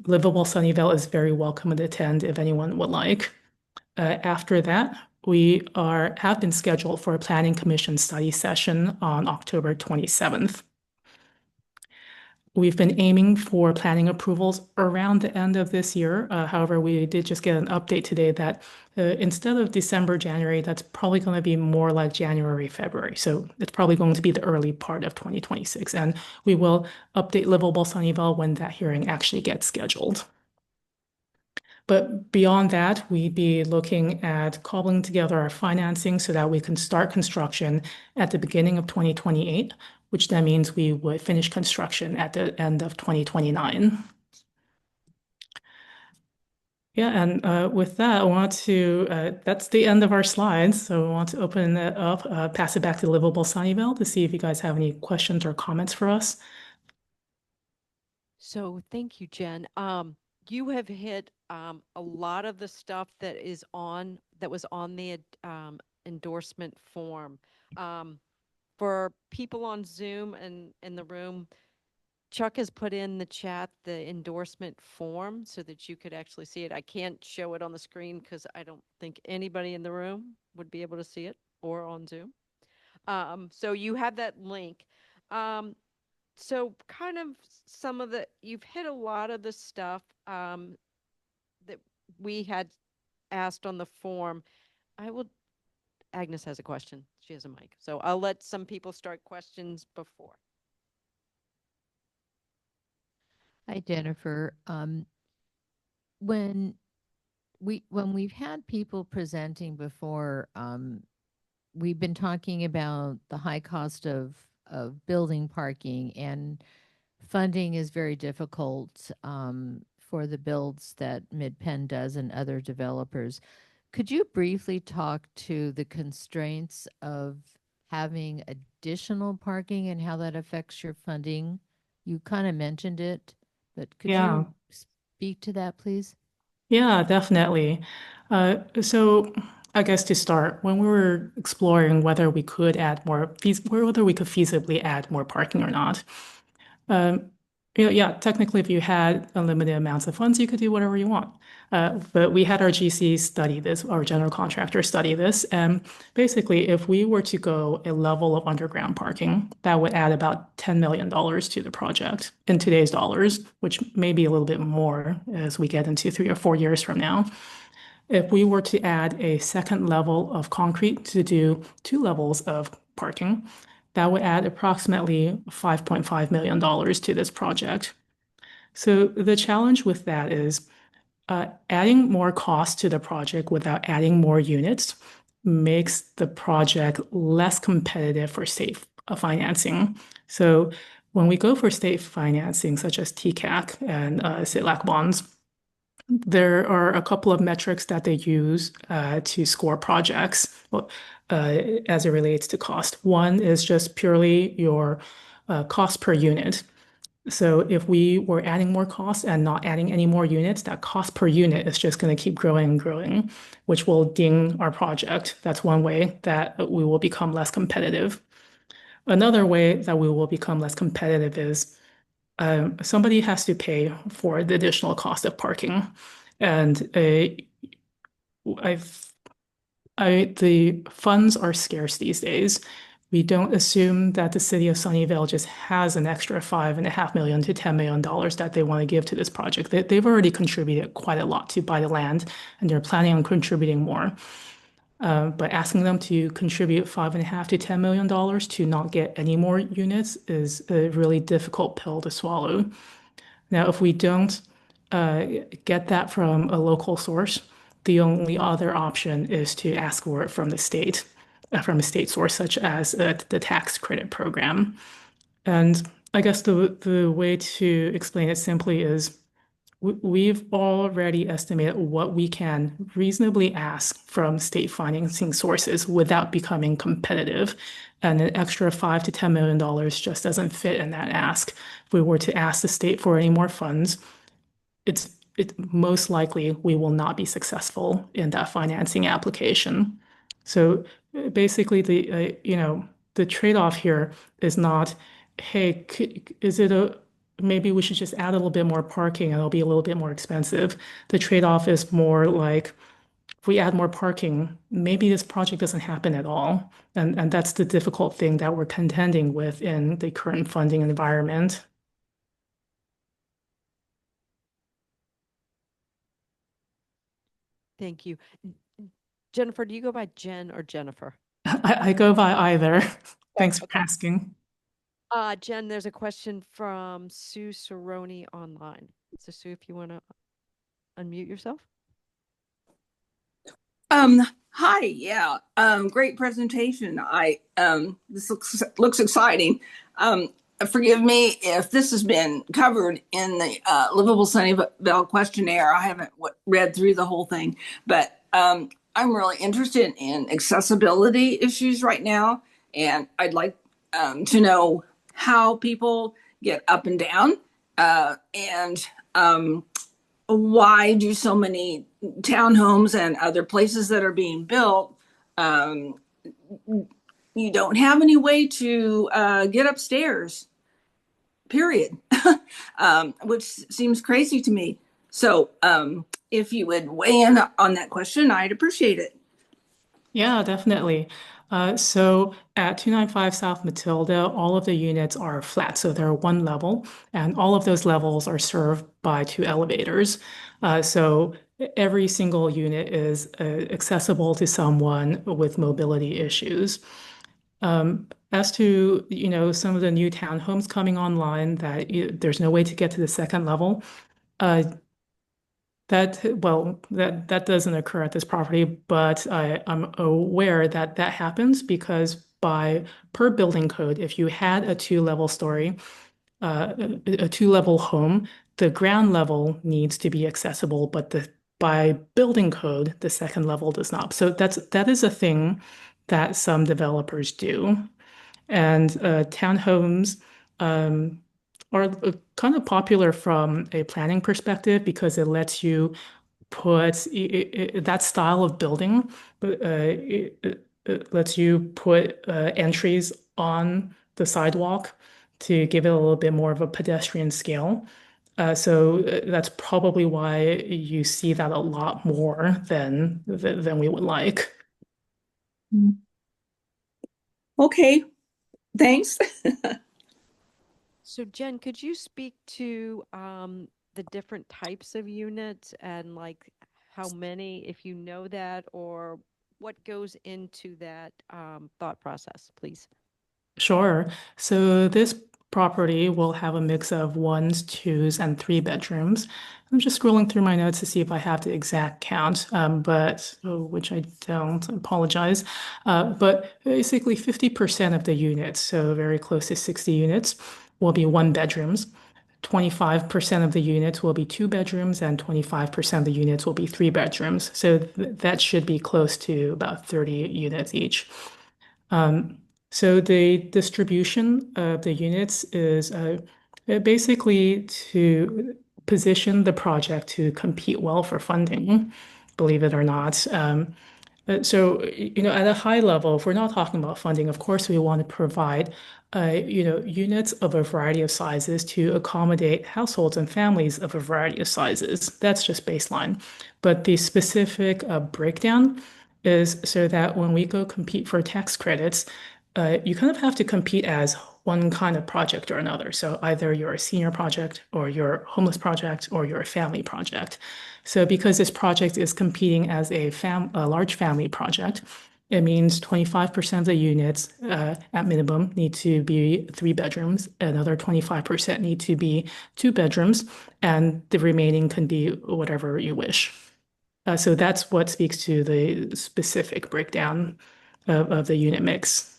Livable Sunnyvale is very welcome to attend if anyone would like. After that, we have been scheduled for a Planning Commission study session on October 27th. We've been aiming for planning approvals around the end of this year. However, we did just get an update today that instead of December, January, that's probably going to be more like January, February. So it's probably going to be the early part of 2026. And we will update Livable Sunnyvale when that hearing actually gets scheduled. But beyond that, we'd be looking at cobbling together our financing so that we can start construction at the beginning of 2028, which then means we would finish construction at the end of 2029. Yeah, and with that, I want to, that's the end of our slides. So I want to open it up, pass it back to Livable Sunnyvale to see if you guys have any questions or comments for us. So thank you, Jen. You have hit a lot of the stuff that was on the endorsement form. For people on Zoom and in the room, Chuck has put in the chat the endorsement form so that you could actually see it. I can't show it on the screen because I don't think anybody in the room would be able to see it or on Zoom. So you have that link. So kind of you've hit a lot of the stuff that we had asked on the form. Agnes has a question. She has a mic. So I'll let some people start questions before. Hi, Jennifer. When we've had people presenting before, we've been talking about the high cost of building parking, and funding is very difficult for the builds that Midpen does and other developers. Could you briefly talk to the constraints of having additional parking and how that affects your funding? You kind of mentioned it, but could you speak to that, please? Yeah, definitely. So I guess to start, when we were exploring whether we could whether we could feasibly add more parking or not, technically, if you had unlimited amounts of funds, you could do whatever you want. But we had our GC study this, our general contractor study this, and basically, if we were to go a level of underground parking, that would add about $10 million to the project in today's dollars, which may be a little bit more as we get into 3 or 4 years from now. If we were to add a second level of concrete to do 2 levels of parking, that would add approximately $5.5 million to this project. So the challenge with that is adding more cost to the project without adding more units makes the project less competitive for state financing. So when we go for state financing, such as TCAC and SITLAC bonds, there are a couple of metrics that they use to score projects as it relates to cost. One is just purely your cost per unit. So if we were adding more costs and not adding any more units, that cost per unit is just going to keep growing and growing, which will ding our project. That's one way that we will become less competitive. Another way that we will become less competitive is somebody has to pay for the additional cost of parking. And the funds are scarce these days. We don't assume that the city of Sunnyvale just has an extra $5.5 million to $10 million that they want to give to this project. They've already contributed quite a lot to buy the land, and they're planning on contributing more. But asking them to contribute $5.5 to $10 million to not get any more units is a really difficult pill to swallow. Now, if we don't get that from a local source, the only other option is to ask for it from the state, from a state source, such as the tax credit program. And I guess the way to explain it simply is we've already estimated what we can reasonably ask from state financing sources without becoming competitive. And an extra $5 to $10 million just doesn't fit in that ask. If we were to ask the state for any more funds, it most likely we will not be successful in that financing application. So basically, the trade-off here is not, hey, maybe we should just add a little bit more parking and it'll be a little bit more expensive. The trade-off is more like, if we add more parking, maybe this project doesn't happen at all. And that's the difficult thing that we're contending with in the current funding environment. Thank you. Jennifer, do you go by Jen or Jennifer? I go by either. Thanks for asking. Jen, there's a question from Sue Cerrone online. So Sue, if you want to unmute yourself. Hi, yeah. Great presentation. This looks exciting. Forgive me if this has been covered in the Livable Sunnyvale questionnaire. I haven't read through the whole thing, but I'm really interested in accessibility issues right now, and I'd like to know how people get up and down, and why do so many townhomes and other places that are being built, you don't have any way to get upstairs, period, which seems crazy to me. So if you would weigh in on that question, I'd appreciate it. Yeah, definitely. So at 295 South Mathilda, all of the units are flat, so they're one level, and all of those levels are served by two elevators. So every single unit is accessible to someone with mobility issues. As to, some of the new townhomes coming online that there's no way to get to the second level, that doesn't occur at this property, but I'm aware that that happens because per building code, if you had a two-level home, the ground level needs to be accessible, but by building code, the second level does not. So that is a thing that some developers do. And townhomes are kind of popular from a planning perspective because it lets you put that style of building, but it lets you put entries on the sidewalk to give it a little bit more of a pedestrian scale. So that's probably why you see that a lot more than we would like. Okay, thanks. So Jen, could you speak to the different types of units and like how many, if you know that, or what goes into that thought process, please? Sure. So this property will have a mix of ones, twos, and three bedrooms. I'm just scrolling through my notes to see if I have the exact count, which I don't, apologize. But basically 50% of the units, so very close to 60 units, will be one bedrooms. 25% of the units will be two bedrooms, and 25% of the units will be three bedrooms. So that should be close to about 30 units each. So the distribution of the units is basically to position the project to compete well for funding, believe it or not. At a high level, if we're not talking about funding, of course, we want to provide, units of a variety of sizes to accommodate households and families of a variety of sizes. That's just baseline. But the specific breakdown is so that when we go compete for tax credits, you kind of have to compete as one kind of project or another. So either you're a senior project or you're a homeless project or you're a family project. So because this project is competing as a large family project, it means 25% of the units at minimum need to be three bedrooms, another 25% need to be two bedrooms, and the remaining can be whatever you wish. So that's what speaks to the specific breakdown of the unit mix.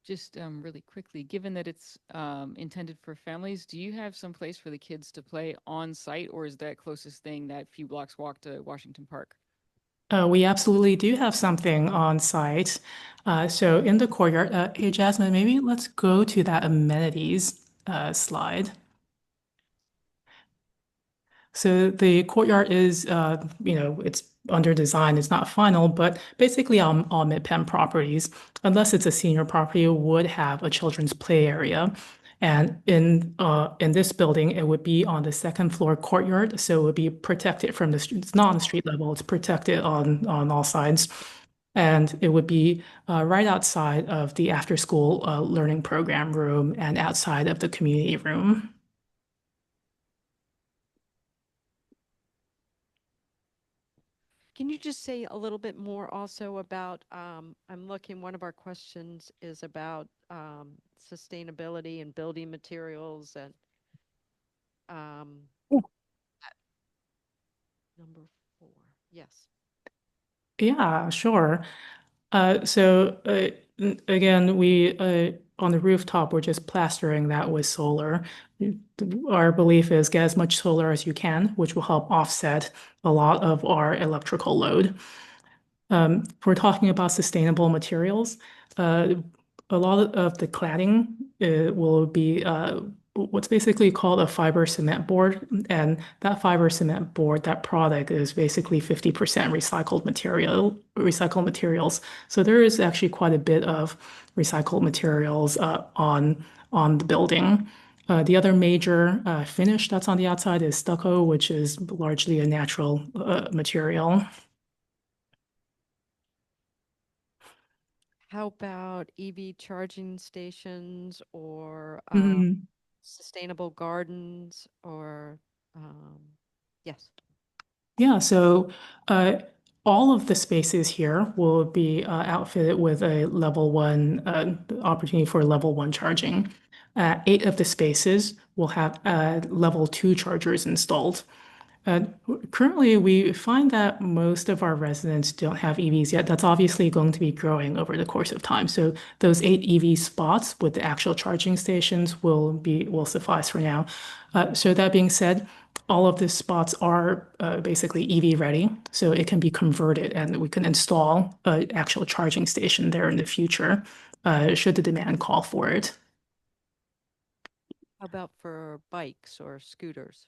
Just really quickly, given that it's intended for families, do you have some place for the kids to play on site, or is that closest thing that few blocks walk to Washington Park? We absolutely do have something on site. So in the courtyard, hey Jasmine, maybe let's go to that amenities slide. So the courtyard is, it's under design, it's not final, but basically all Midpen properties, unless it's a senior property, would have a children's play area. And in this building, it would be on the second floor courtyard, so it would be protected from the street. It's not on the street level, it's protected on all sides. And it would be right outside of the after school learning program room and outside of the community room. Can you just say a little bit more also about, I'm looking, one of our questions is about sustainability and building materials and number 4. Yes. Yeah, sure. Again, we on the rooftop, we're just plastering that with solar. Our belief is get as much solar as you can, which will help offset a lot of our electrical load. If we're talking about sustainable materials, a lot of the cladding will be what's basically called a fiber cement board. And that fiber cement board, that product is basically 50% recycled materials. So there is actually quite a bit of recycled materials on the building. The other major finish that's on the outside is stucco, which is largely a natural material. How about EV charging stations or sustainable gardens or, yes. Yeah, so all of the spaces here will be outfitted with a level 1 opportunity for level 1 charging. 8 of the spaces will have level 2 chargers installed. Currently, we find that most of our residents don't have EVs yet. That's obviously going to be growing over the course of time. So those 8 EV spots with the actual charging stations will suffice for now. So that being said, all of the spots are basically EV ready, so it can be converted and we can install an actual charging station there in the future, should the demand call for it. How about for bikes or scooters?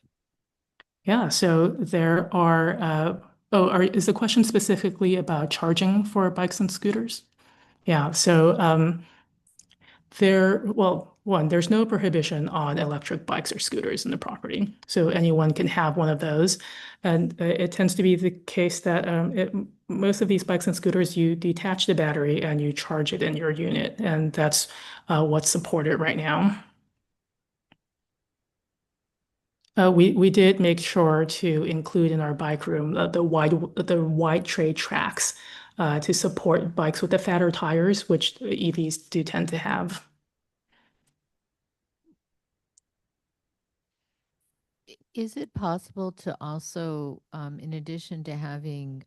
Yeah, so there are, is the question specifically about charging for bikes and scooters? Yeah, so there's no prohibition on electric bikes or scooters in the property. So anyone can have one of those. And it tends to be the case that most of these bikes and scooters, you detach the battery and you charge it in your unit. And that's what's supported right now. We did make sure to include in our bike room the wide tray tracks to support bikes with the fatter tires, which EVs do tend to have. Is it possible to also, in addition to having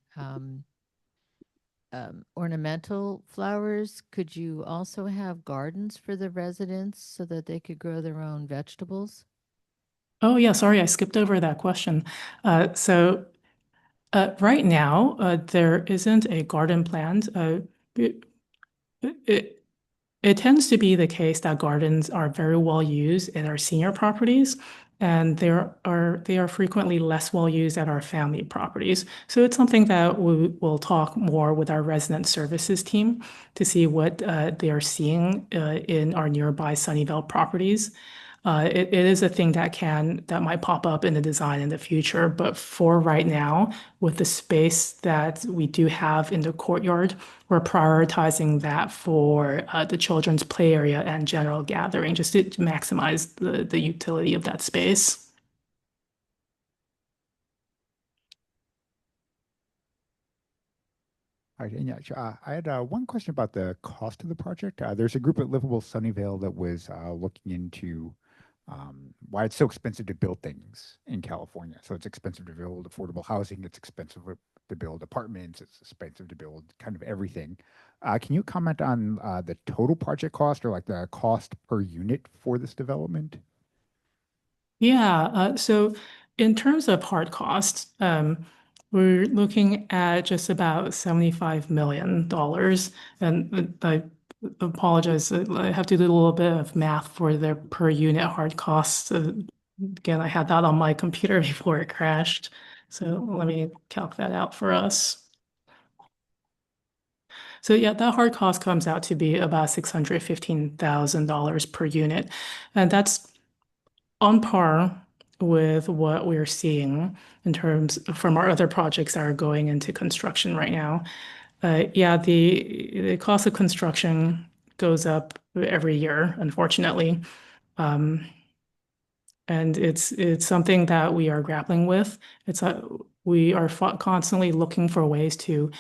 ornamental flowers, could you also have gardens for the residents so that they could grow their own vegetables? Oh yeah, sorry, I skipped over that question. So right now, there isn't a garden planned. It, it, it tends to be the case that gardens are very well used in our senior properties, and they are frequently less well used at our family properties. So it's something that we will talk more with our resident services team to see what they are seeing in our nearby Sunnyvale properties. It is a thing that might pop up in the design in the future, but for right now, with the space that we do have in the courtyard, we're prioritizing that for the children's play area and general gathering, just to maximize the utility of that space. All right, and yeah, I had one question about the cost of the project. There's a group at Livable Sunnyvale that was looking into why it's so expensive to build things in California. So it's expensive to build affordable housing, it's expensive to build apartments, it's expensive to build kind of everything. Can you comment on the total project cost or like the cost per unit for this development? Yeah, so in terms of hard costs, we're looking at just about $75 million. And I apologize, I have to do a little bit of math for the per unit hard costs. Again, I had that on my computer before it crashed. So let me calc that out for us. So yeah, that hard cost comes out to be about $615,000 per unit. And that's on par with what we're seeing in terms from our other projects that are going into construction right now. Yeah, the cost of construction goes up every year, unfortunately. Um, and it's something that we are grappling with. We are constantly looking for ways to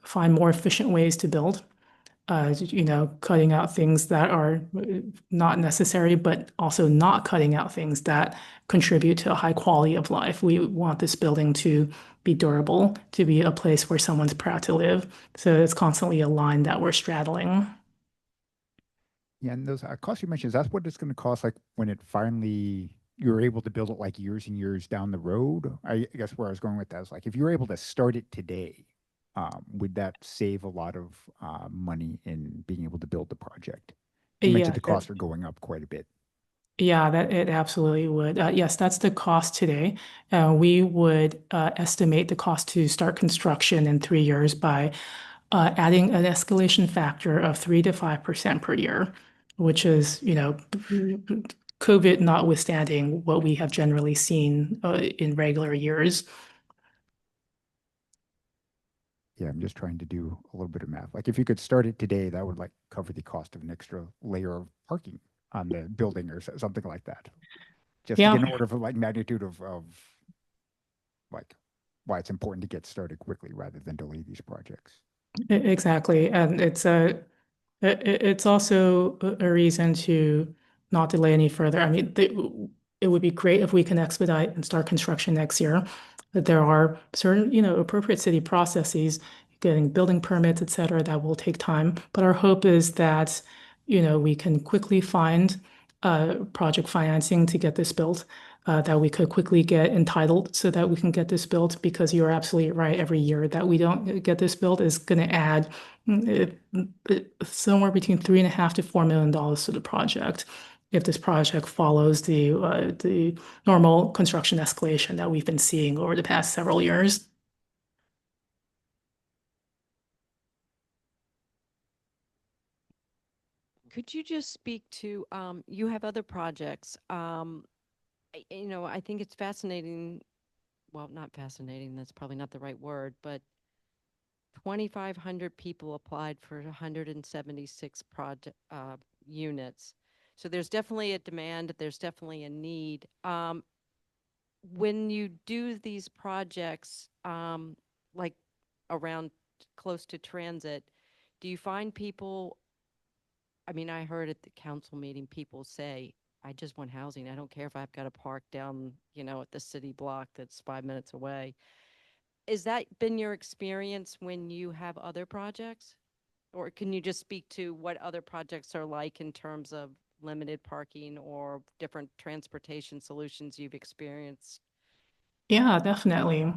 find more efficient ways to build. Cutting out things that are not necessary, but also not cutting out things that contribute to a high quality of life. We want this building to be durable, to be a place where someone's proud to live. So it's constantly a line that we're straddling. Yeah, and those costs you mentioned, that's what it's going to cost like when it finally you're able to build it like years and years down the road. I guess where I was going with that is like if you were able to start it today, would that save a lot of money in being able to build the project? You Yeah, mentioned the costs are going up quite a bit. yeah, that it absolutely would. Yes, that's the cost today. We would estimate the cost to start construction in 3 years by adding an escalation factor of 3 to 5% per year, which is, COVID notwithstanding, what we have generally seen in regular years. Yeah, I'm just trying to do a little bit of math. Like if you could start it today, that would like cover the cost of an extra layer of parking on the building or something like that. Just to Yeah, get an order of like magnitude of like why it's important to get started quickly rather than delay these projects. exactly. And it's also a reason to not delay any further. I mean, it would be great if we can expedite and start construction next year. But there are certain, appropriate city processes, getting building permits, et cetera, that will take time. But our hope is that, we can quickly find project financing to get this built, that we could quickly get entitled so that we can get this built, because you're absolutely right. Every year that we don't get this built is going to add somewhere between $3.5 to $4 million to the project if this project follows the normal construction escalation that we've been seeing over the past several years. Could you just speak to, you have other projects. I think it's fascinating. Well, not fascinating, that's probably not the right word, but 2,500 people applied for 176 project units. So there's definitely a demand, there's definitely a need. when you do these projects, like around close to transit, do you find people, I mean, I heard at the council meeting people say, I just want housing. I don't care if I've got to park down, at the city block that's 5 minutes away. Is that been your experience when you have other projects? Or can you just speak to what other projects are like in terms of limited parking or different transportation solutions you've experienced? Yeah, definitely.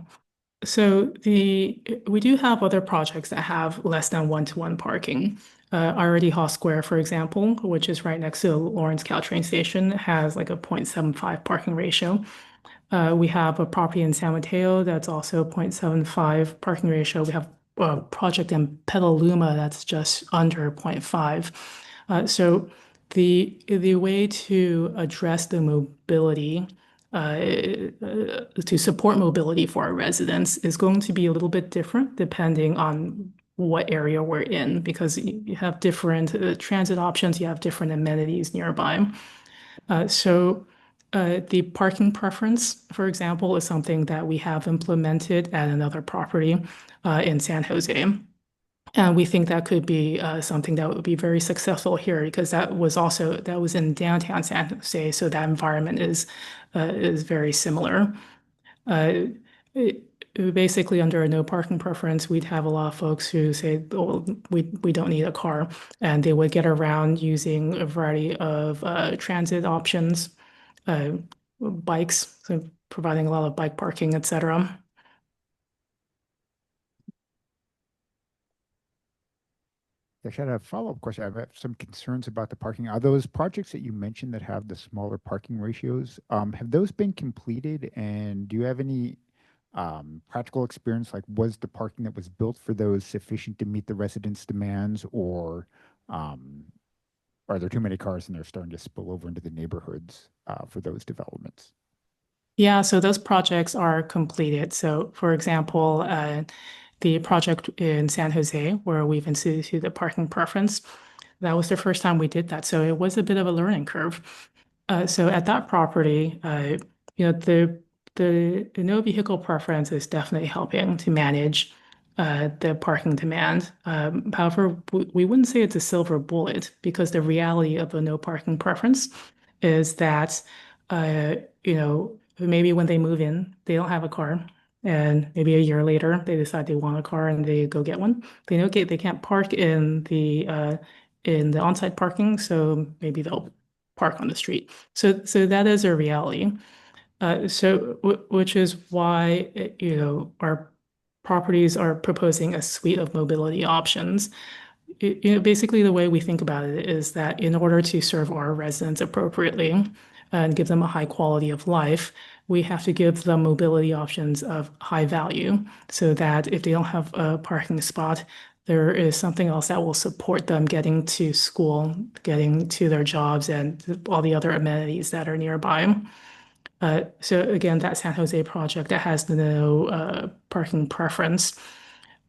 So we do have other projects that have less than one-to-one parking. Already Hall Square, for example, which is right next to the Lawrence Caltrain station, has like a 0.75 parking ratio. We have a property in San Mateo that's also 0.75 parking ratio. We have a project in Petaluma that's just under zero point 0.5. So the way to address the mobility, to support mobility for our residents is going to be a little bit different depending on what area we're in, because you have different transit options, you have different amenities nearby. The parking preference, for example, is something that we have implemented at another property in San Jose. And we think that could be something that would be very successful here because that was in downtown San Jose, so that environment is very similar. Uh, it- Basically, under a no parking preference, we'd have a lot of folks who say, "Oh, we don't need a car," and they would get around using a variety of transit options, uh, bikes, so providing a lot of bike parking, etc. Actually, I had a follow-up question. I have some concerns about the parking. Are those projects that you mentioned that have the smaller parking ratios, have those been completed? And do you have any practical experience? Like, was the parking that was built for those sufficient to meet the residents' demands, or um, are there too many cars and they're starting to spill over into the neighborhoods for those developments? Yeah, so those projects are completed. So, for example, the project in San Jose, where we've instituted the parking preference, that was the first time we did that. So it was a bit of a learning curve. So at that property, you know, the no vehicle preference is definitely helping to manage the parking demand. However, we wouldn't say it's a silver bullet because the reality of a no parking preference is that, uh, maybe when they move in, they don't have a car. And maybe a year later, they decide they want a car and they go get one. They know they can't park in the on-site parking, so maybe they'll park on the street. So that is a reality. Which is why, our properties are proposing a suite of mobility options. Basically, the way we think about it is that in order to serve our residents appropriately and give them a high quality of life, we have to give them mobility options of high value so that if they don't have a parking spot, there is something else that will support them getting to school, getting to their jobs, and all the other amenities that are nearby. So again, that San Jose project that has no parking preference,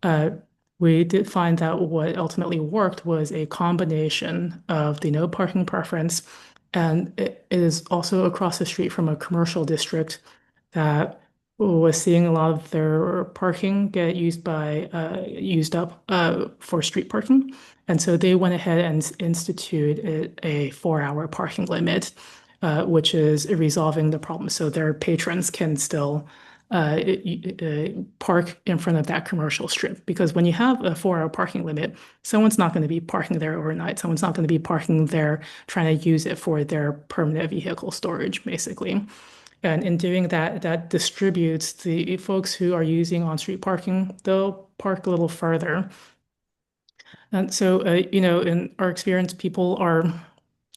uh, we did find that what ultimately worked was a combination of the no parking preference, and it is also across the street from a commercial district that was seeing a lot of their parking get used up for street parking. And so they went ahead and instituted a 4-hour parking limit, which is resolving the problem. So their patrons can still park in front of that commercial strip. Because when you have a 4-hour parking limit, someone's not going to be parking there overnight. Someone's not going to be parking there trying to use it for their permanent vehicle storage, basically. And in doing that, that distributes the folks who are using on-street parking, they'll park a little further. And so, in our experience, people are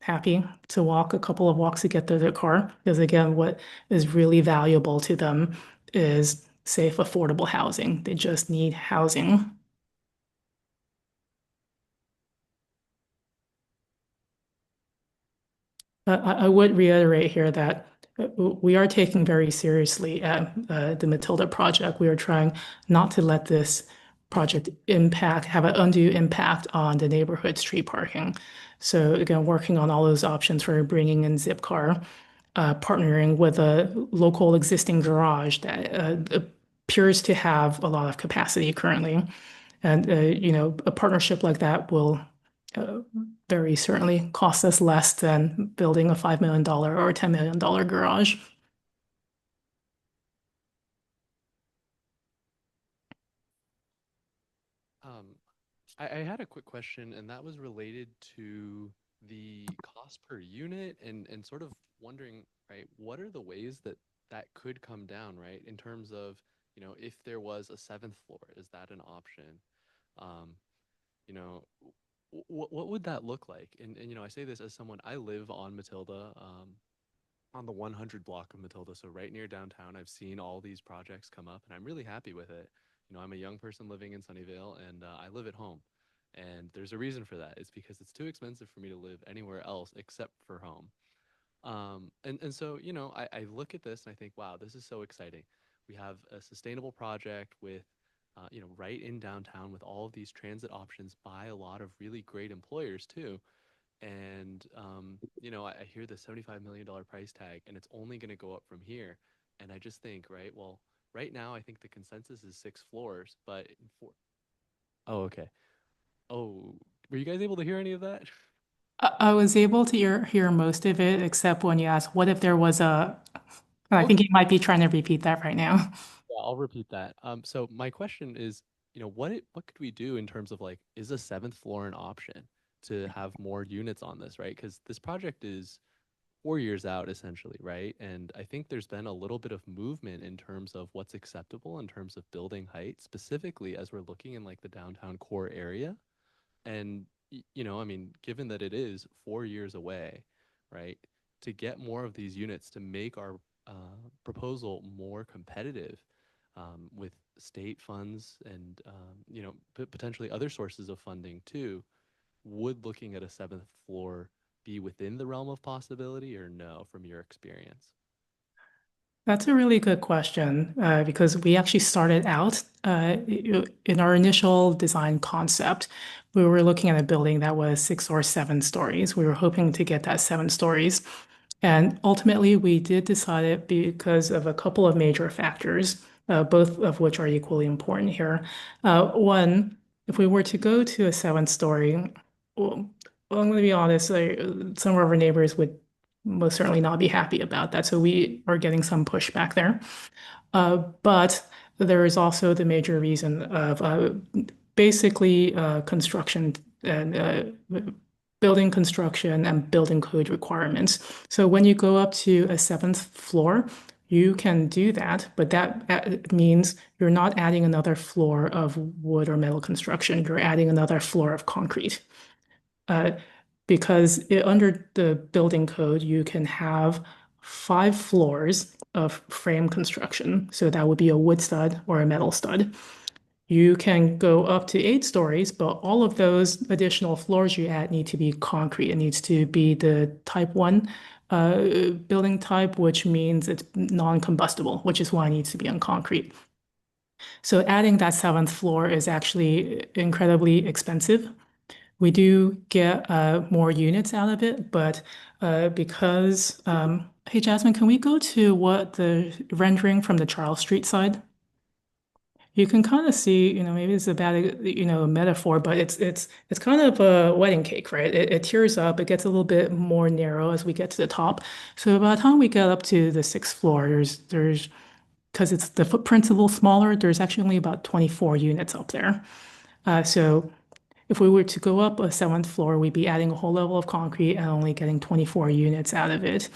happy to walk a couple of walks to get to their car because, again, what is really valuable to them is safe, affordable housing. They just need housing. I would reiterate here that we are taking very seriously the Matilda project. We are trying not to let this project have an undue impact on the neighborhood street parking. So again, working on all those options for bringing in Zipcar. partnering with a local existing garage that appears to have a lot of capacity currently. And, a partnership like that will uh, very certainly cost us less than building a $5 million or a $10 million garage. Um, I had a quick question, and that was related to the cost per unit and sort of wondering, right, what are the ways that that could come down, right, in terms of, if there was a seventh floor, is that an option? Um, you know, what would that look like? And I say this as someone, I live on Matilda, on the 100 block of Matilda, so right near downtown. I've seen all these projects come up, and I'm really happy with it. I'm a young person living in Sunnyvale, and I live at home. And there's a reason for that. It's because it's too expensive for me to live anywhere else except for home. And so, I look at this and I think, wow, this is so exciting. We have a sustainable project with, right in downtown with all of these transit options by a lot of really great employers too. And I hear the $75 million price tag, and it's only going to go up from here. And I just think, right, well, right now I think the consensus is 6 floors, but in four. Oh, okay. Oh, were you guys able to hear any of that? I was able to hear most of it, except when you asked, what if there was a, and I think Okay. you might be trying to repeat that right now. Yeah, I'll repeat that. So my question is, what could we do in terms of like, is a seventh floor an option to have more units on this, right? Because this project is 4 years out essentially, right? And I think there's been a little bit of movement in terms of what's acceptable in terms of building height, specifically as we're looking in like the downtown core area. And I mean, given that it is 4 years away, right, to get more of these units to make our proposal more competitive with state funds and potentially other sources of funding too, would looking at a seventh floor be within the realm of possibility or no, from your experience? That's a really good question because we actually started out in our initial design concept. We were looking at a building that was 6 or 7 stories. We were hoping to get that 7 stories. And ultimately, we did decide it because of a couple of major factors, both of which are equally important here. One, if we were to go to a 7 story, well, I'm going to be honest, some of our neighbors would most certainly not be happy about that. So we are getting some pushback there. But there is also the major reason of basically construction and building construction and building code requirements. So when you go up to a seventh floor, you can do that, but that means you're not adding another floor of wood or metal construction. You're adding another floor of concrete. Uh, because under the building code, you can have 5 floors of frame construction. So that would be a wood stud or a metal stud. You can go up to 8 stories, but all of those additional floors you add need to be concrete. It needs to be the type 1 building type, which means it's non-combustible, which is why it needs to be on concrete. So adding that 7th floor is actually incredibly expensive. We do get more units out of it, but because, hey, Jasmine, can we go to what the rendering from the Charles Street side? You can kind of see, maybe it's a bad, metaphor, but it's kind of a wedding cake, right? It tears up, it gets a little bit more narrow as we get to the top. So by the time we get up to the 6th floor, there's because it's the footprint's a little smaller, there's actually only about 24 units up there. So if we were to go up a 7th floor, we'd be adding a whole level of concrete and only getting 24 units out of it.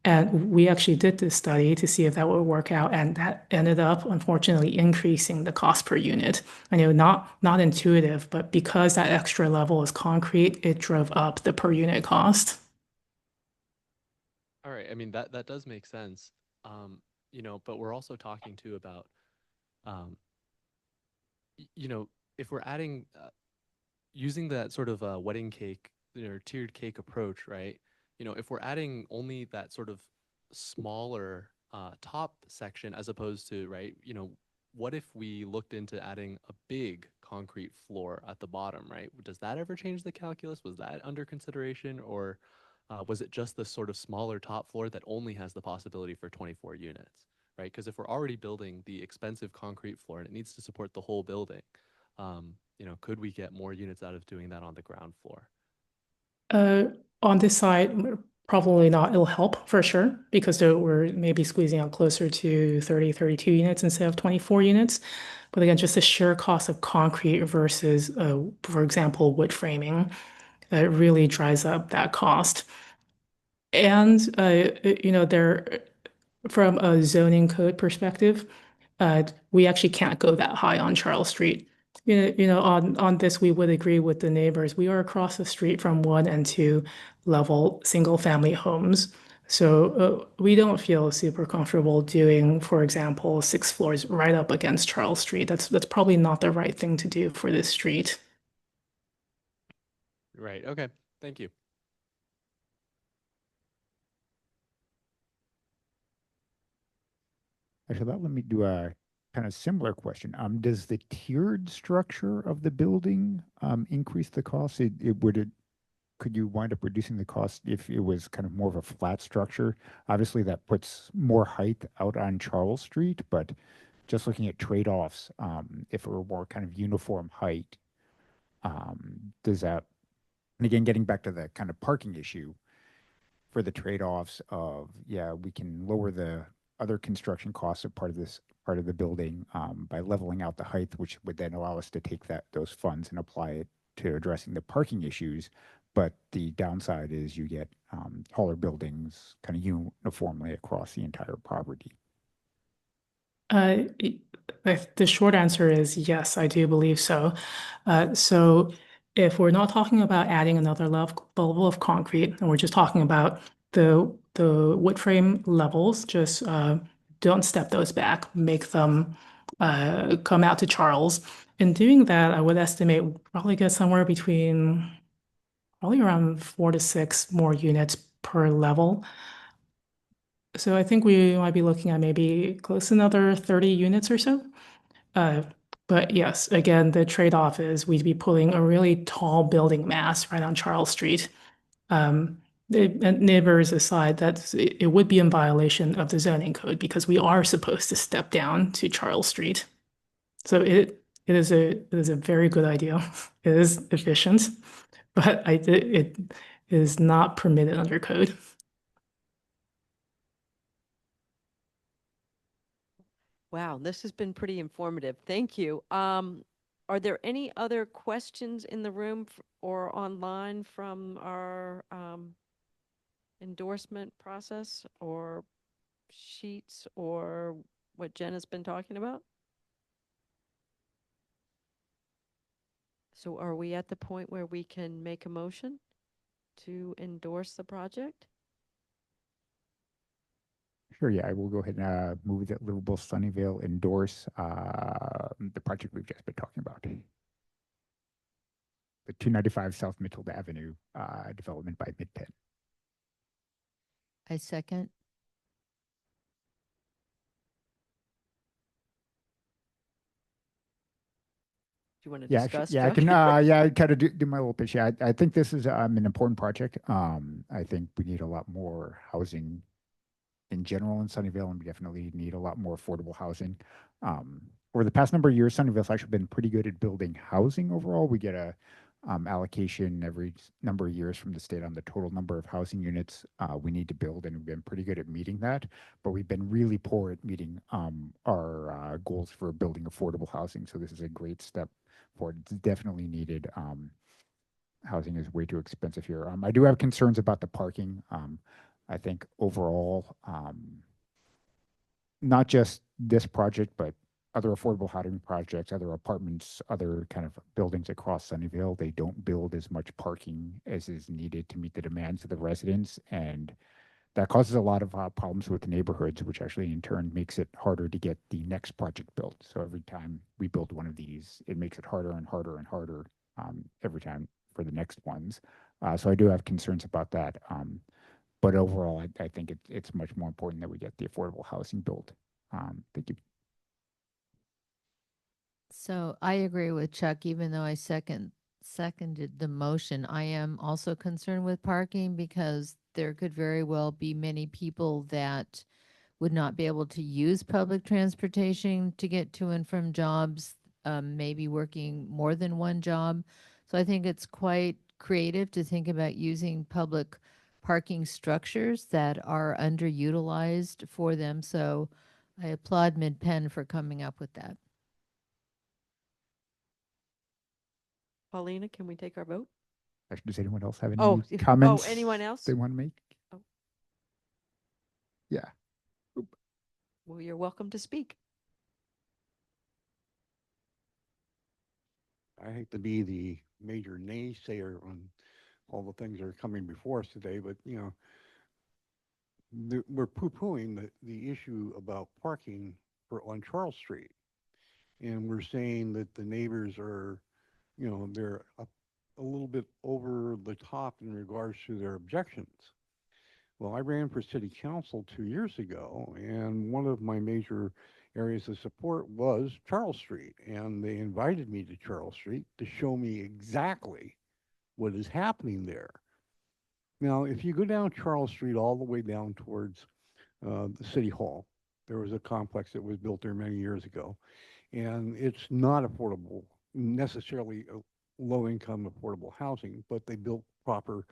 And we actually did this study to see if that would work out, and that ended up unfortunately increasing the cost per unit. I know not intuitive, but because that extra level is concrete, it drove up the per unit cost. All right. I mean, that does make sense. But we're also talking too about, um, if we're adding, using that sort of wedding cake or tiered cake approach, right? If we're adding only that sort of smaller top section as opposed to, right? What if we looked into adding a big concrete floor at the bottom, right? Does that ever change the calculus? Was that under consideration, or Was it just the sort of smaller top floor that only has the possibility for 24 units, right? Because if we're already building the expensive concrete floor and it needs to support the whole building, could we get more units out of doing that on the ground floor? Uh, on this side, probably not. It'll help for sure because we're maybe squeezing out closer to 30, 32 units instead of 24 units. But again, just the sheer cost of concrete versus, for example, wood framing, it really drives up that cost. And there from a zoning code perspective, we actually can't go that high on Charles Street. On this, we would agree with the neighbors. We are across the street from 1 and 2 level single family homes. So we don't feel super comfortable doing, for example, 6 floors right up against Charles Street. That's probably not the right thing to do for this street. Right. Okay. Thank you. Actually, let me do a kind of similar question. Does the tiered structure of the building increase the cost? Could you wind up reducing the cost if it was kind of more of a flat structure? Obviously, that puts more height out on Charles Street, but just looking at trade-offs, if it were more kind of uniform height, does that, and again, getting back to the kind of parking issue, for the trade-offs of, yeah, we can lower the other construction costs of part of the building by leveling out the height, which would then allow us to take those funds and apply it to addressing the parking issues. But the downside is you get taller buildings kind of uniformly across the entire property. Uh, the short answer is yes, I do believe so. So if we're not talking about adding another level of concrete, and we're just talking about the wood frame levels, just don't step those back, make them come out to Charles. In doing that, I would estimate we'll probably get somewhere between probably around 4 to 6 more units per level. So I think we might be looking at maybe close to another 30 units or so. Uh, but yes, again, the trade-off is we'd be pulling a really tall building mass right on Charles Street. Neighbors aside, it would be in violation of the zoning code because we are supposed to step down to Charles Street. So it is a very good idea. It is efficient, but it is not permitted under code. Wow, this has been pretty informative. Thank you. Are there any other questions in the room or online from our endorsement process or sheets or what Jen has been talking about? So are we at the point where we can make a motion to endorse the project? Sure, yeah, I will go ahead and move that Livable Sunnyvale endorse the project we've just been talking about. The 295 South Mathilda Avenue development by Midpen. I second. Do you want to Yeah, discuss, yeah, I Chuck? can. Yeah, I kind of do my little pitch. Yeah, I think this is an important project. I think we need a lot more housing in general in Sunnyvale, and we definitely need a lot more affordable housing. Over the past number of years, Sunnyvale's actually been pretty good at building housing overall. We get a allocation every number of years from the state on the total number of housing units we need to build, and we've been pretty good at meeting that. But we've been really poor at meeting our goals for building affordable housing. So this is a great step forward. It's definitely needed. Housing is way too expensive here. I do have concerns about the parking. I think overall, not just this project, but other affordable housing projects, other apartments, other kind of buildings across Sunnyvale, they don't build as much parking as is needed to meet the demands of the residents. And that causes a lot of problems with the neighborhoods, which actually in turn makes it harder to get the next project built. So every time we build one of these, it makes it harder and harder and harder every time for the next ones. So I do have concerns about that. But overall, I think it's much more important that we get the affordable housing built. Thank you. So I agree with Chuck, even though I second seconded the motion. I am also concerned with parking because there could very well be many people that would not be able to use public transportation to get to and from jobs, maybe working more than one job. So I think it's quite creative to think about using public parking structures that are underutilized for them. So I applaud Midpen for coming up with that. Paulina, can we take our vote? Actually, does anyone else have any Oh, comments? anyone else? They want to make? Oh. Yeah. Well, you're welcome to speak. I hate to be the major naysayer on all the things that are coming before us today, but we're poo-pooing the issue about parking on Charles Street, and we're saying that the neighbors are, they're a little bit over the top in regards to their objections. Well, I ran for city council 2 years ago, and one of my major areas of support was Charles Street, and they invited me to Charles Street to show me exactly what is happening there. Now, if you go down Charles Street all the way down towards the city hall, there was a complex that was built there many years ago, and it's not affordable, necessarily low-income affordable housing, but they built proper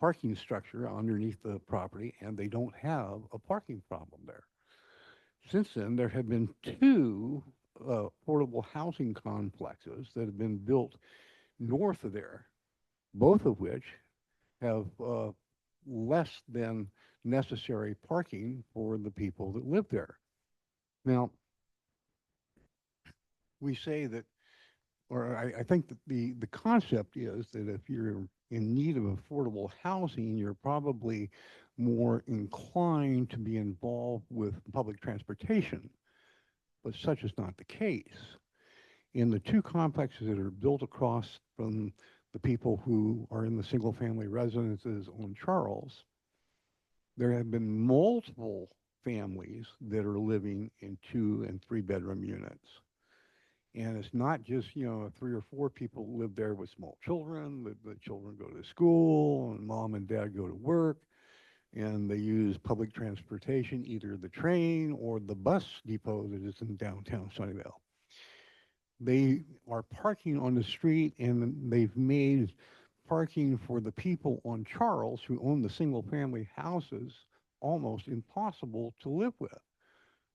parking structure underneath the property, and they don't have a parking problem there. Since then, there have been two affordable housing complexes that have been built north of there, both of which have less than necessary parking for the people that live there. Now, we say that, or I think that the concept is that if you're in need of affordable housing, you're probably more inclined to be involved with public transportation, but such is not the case. In the two complexes that are built across from the people who are in the single family residences on Charles, there have been multiple families that are living in 2 and 3 bedroom units. And it's not just, 3 or 4 people live there with small children. The children go to school, and mom and dad go to work, and they use public transportation, either the train or the bus depot that is in downtown Sunnyvale. They are parking on the street, and they've made parking for the people on Charles who own the single family houses almost impossible to live with.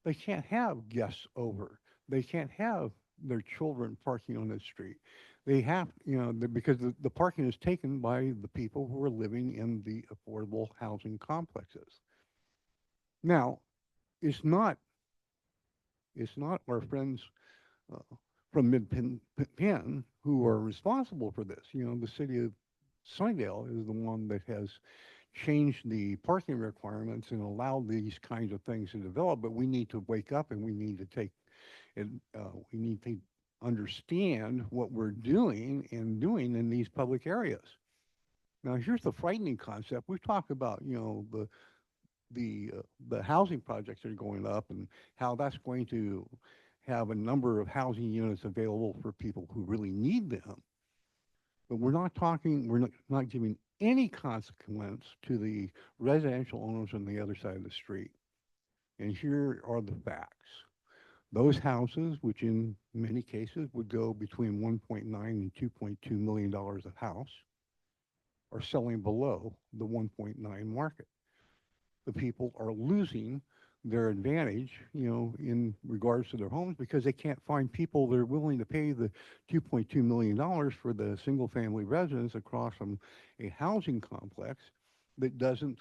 They can't have guests over. They can't have their children parking on the street. They have, because the parking is taken by the people who are living in the affordable housing complexes. Now, it's not our friends from Midpen who are responsible for this. The city of Sunnyvale is the one that has changed the parking requirements and allowed these kinds of things to develop. But we need to wake up, and we need to take and we need to understand what we're doing in these public areas. Now, here's the frightening concept. We've talked about, the housing projects that are going up and how that's going to have a number of housing units available for people who really need them. But we're not giving any consequence to the residential owners on the other side of the street. And here are the facts. Those houses, which in many cases would go between $1.9 and $2.2 million a house, are selling below the 1.9 market. The people are losing their advantage, in regards to their homes because they can't find people that are willing to pay the $2.2 million for the single family residence across from a housing complex that doesn't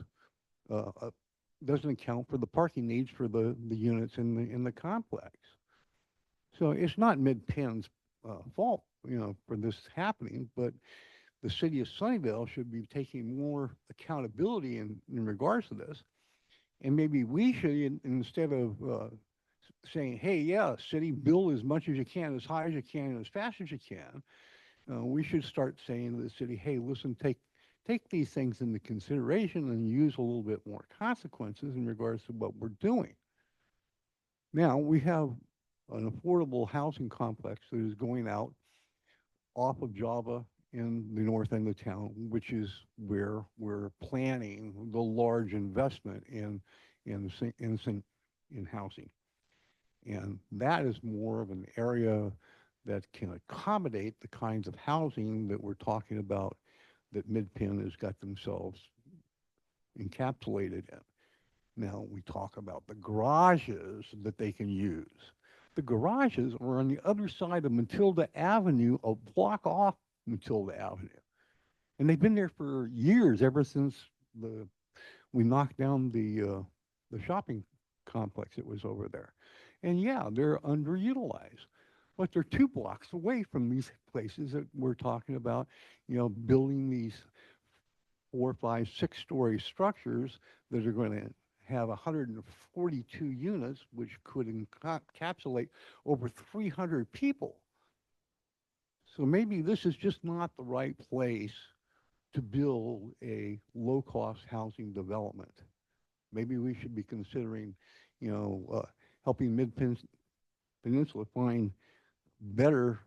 account for the parking needs for the units in the complex. So it's not Midpen's fault, for this happening, but the city of Sunnyvale should be taking more accountability in regards to this. And maybe we should, instead of saying, hey, yeah, city, build as much as you can, as high as you can, and as fast as you can, we should start saying to the city, hey, listen, take these things into consideration and use a little bit more consequences in regards to what we're doing. Now, we have an affordable housing complex that is going out off of Java in the north end of town, which is where we're planning the large investment in housing. And that is more of an area that can accommodate the kinds of housing that we're talking about that Midpen has got themselves encapsulated in. Now we talk about the garages that they can use. The garages are on the other side of Mathilda Avenue, a block off Mathilda Avenue. And they've been there for years, ever since we knocked down the shopping complex that was over there. And yeah, they're underutilized. But they're 2 blocks away from these places that we're talking about, building these 4, 5, 6-story structures that are going to have 142 units, which could encapsulate over 300 people. So maybe this is just not the right place to build a low-cost housing development. Maybe we should be considering, helping Midpen Peninsula find better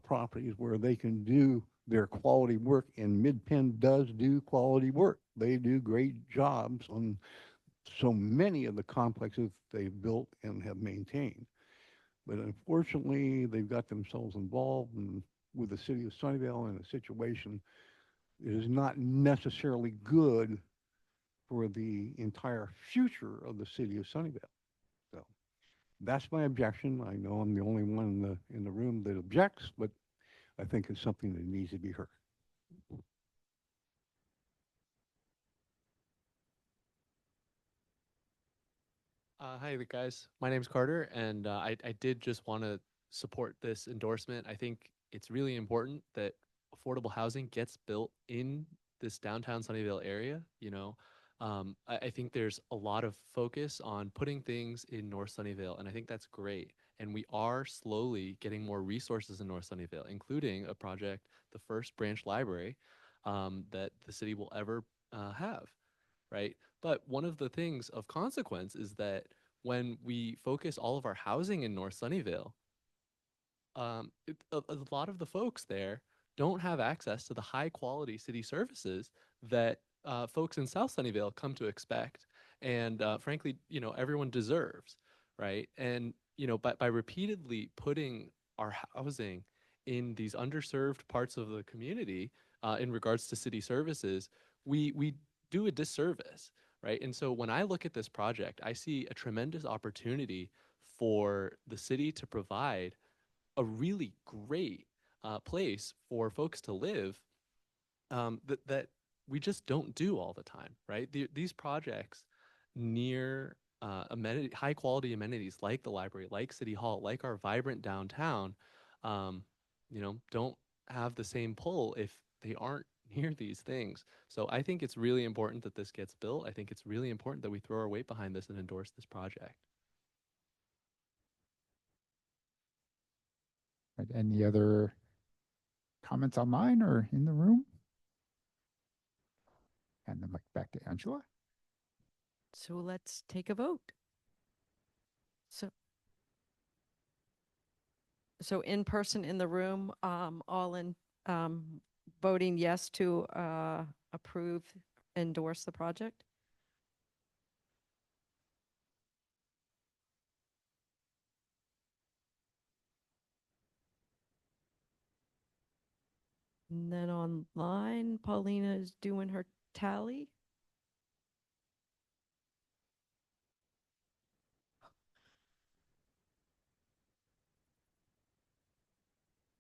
properties where they can do their quality work, and Midpen does do quality work. They do great jobs on so many of the complexes they've built and have maintained. But unfortunately, they've got themselves involved with the city of Sunnyvale in a situation that is not necessarily good for the entire future of the city of Sunnyvale. So that's my objection. I know I'm the only one in the room that objects, but I think it's something that needs to be heard. Hi, guys. My name's Carter, and I did just want to support this endorsement. I think it's really important that affordable housing gets built in this downtown Sunnyvale area. I think there's a lot of focus on putting things in North Sunnyvale, and I think that's great. And we are slowly getting more resources in North Sunnyvale, including a project, the first branch library that the city will ever have, right? But one of the things of consequence is that when we focus all of our housing in North Sunnyvale, a lot of the folks there don't have access to the high quality city services that folks in South Sunnyvale come to expect, and frankly, everyone deserves, right? And by repeatedly putting our housing in these underserved parts of the community in regards to city services, we do a disservice, right? And so when I look at this project, I see a tremendous opportunity for the city to provide a really great place for folks to live that we just don't do all the time, right? These projects near high quality amenities like the library, like City Hall, like our vibrant downtown, don't have the same pull if they aren't near these things. So I think it's really important that this gets built. I think it's really important that we throw our weight behind this and endorse this project. Right, any other comments online or in the room? And the mic back to Angela. So let's take a vote. So in person in the room, all in voting yes to approve, endorse the project? And then online, Paulina is doing her tally.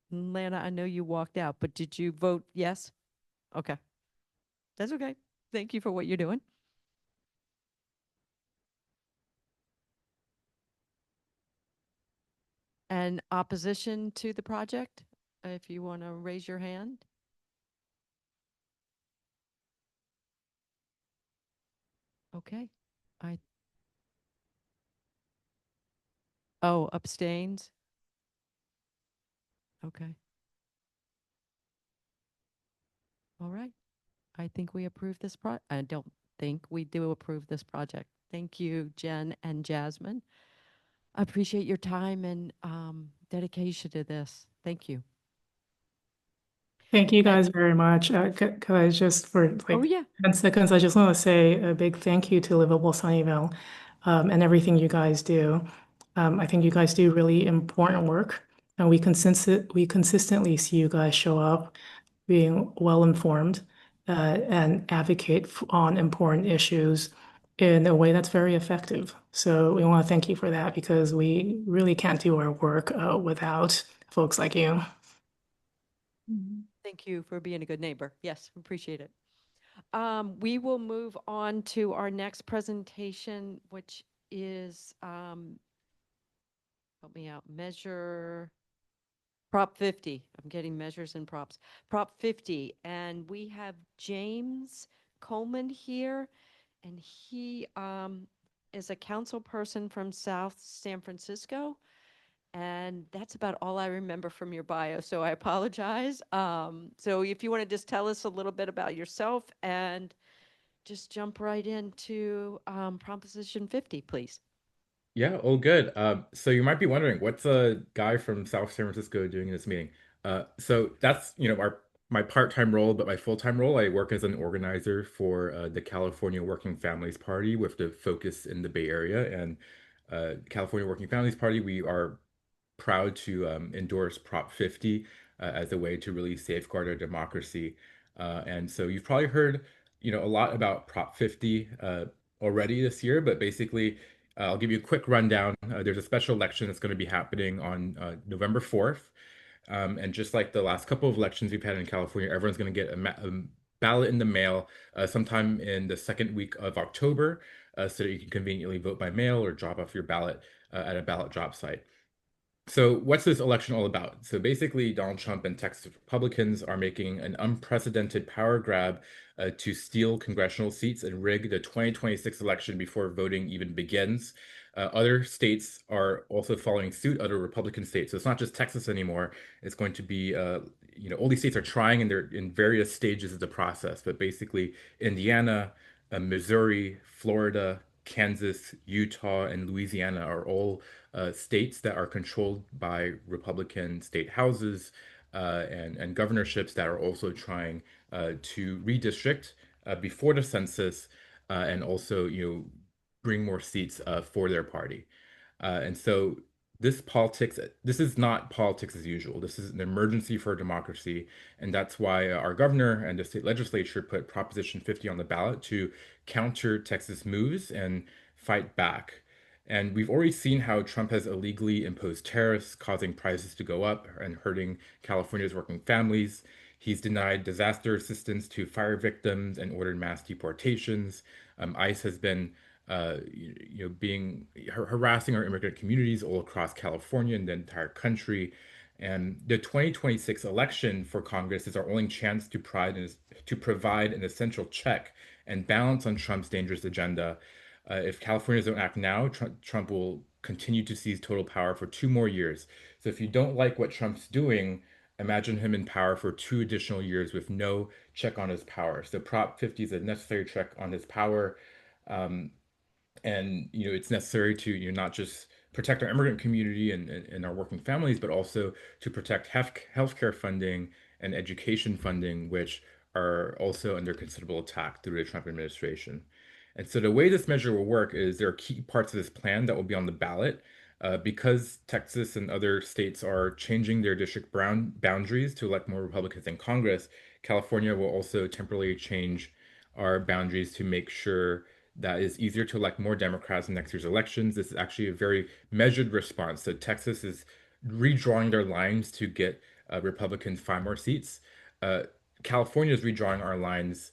Lana, I know you walked out, but did you vote yes? Okay. That's okay. Thank you for what you're doing. And opposition to the project, if you want to raise your hand. Okay. Oh, abstains? Okay. All right. I think we approve this I don't think we do approve this project. Thank you, Jen and Jasmine. I appreciate your time and dedication to this. Thank you. Thank you And guys very much. Could I just, for oh like yeah, 10 seconds, I just want to say a big thank you to Livable Sunnyvale and everything you guys do. I think you guys do really important work, and we consistently see you guys show up, being well informed, and advocate on important issues in a way that's very effective. So we want to thank you for that because we really can't do our work without folks like you. thank you for being a good neighbor. Yes, appreciate it. We will move on to our next presentation, which is, help me out, measure Prop 50. I'm getting measures and props. Prop 50. And we have James Coleman here, and he is a council person from South San Francisco. And that's about all I remember from your bio, so I apologize. So if you want to just tell us a little bit about yourself and just jump right into Proposition 50, please. Yeah, all good. So you might be wondering, what's a guy from South San Francisco doing in this meeting? So that's, our my part-time role, but my full-time role, I work as an organizer for the California Working Families Party with the focus in the Bay Area. And California Working Families Party, we are proud to endorse Prop 50 as a way to really safeguard our democracy. And so you've probably heard, a lot about Prop 50 already this year, but basically, I'll give you a quick rundown. There's a special election that's going to be happening on November 4th. And just like the last couple of elections we've had in California, everyone's going to get a ballot in the mail sometime in the second week of October so that you can conveniently vote by mail or drop off your ballot at a ballot drop site. So, what's this election all about? So, basically, Donald Trump and Texas Republicans are making an unprecedented power grab to steal congressional seats and rig the 2026 election before voting even begins. Other states are also following suit, other Republican states. So, it's not just Texas anymore. It's going to be, all these states are trying and they're in various stages of the process. But basically, Indiana, Missouri, Florida, Kansas, Utah, and Louisiana are all states that are controlled by Republican state houses and governorships that are also trying to redistrict before the census and also bring more seats for their party. And so this is not politics as usual. This is an emergency for democracy. And that's why our governor and the state legislature put Proposition 50 on the ballot to counter Texas moves and fight back. And we've already seen how Trump has illegally imposed tariffs, causing prices to go up and hurting California's working families. He's denied disaster assistance to fire victims and ordered mass deportations. ICE has been being harassing our immigrant communities all across California and the entire country. And the 2026 election for Congress is our only chance to provide an essential check and balance on Trump's dangerous agenda. If Californians don't act now, Trump will continue to seize total power for 2 more years. So if you don't like what Trump's doing, imagine him in power for 2 additional years with no check on his power. So Prop 50 is a necessary check on his power. Um, and it's necessary to not just protect our immigrant community and our working families, but also to protect healthcare funding and education funding, which are also under considerable attack through the Trump administration. And so the way this measure will work is there are key parts of this plan that will be on the ballot. Because Texas and other states are changing their district boundaries to elect more Republicans in Congress, California will also temporarily change our boundaries to make sure that is easier to elect more Democrats in next year's elections. This is actually a very measured response. So Texas is redrawing their lines to get Republicans 5 more seats. Uh, California is redrawing our lines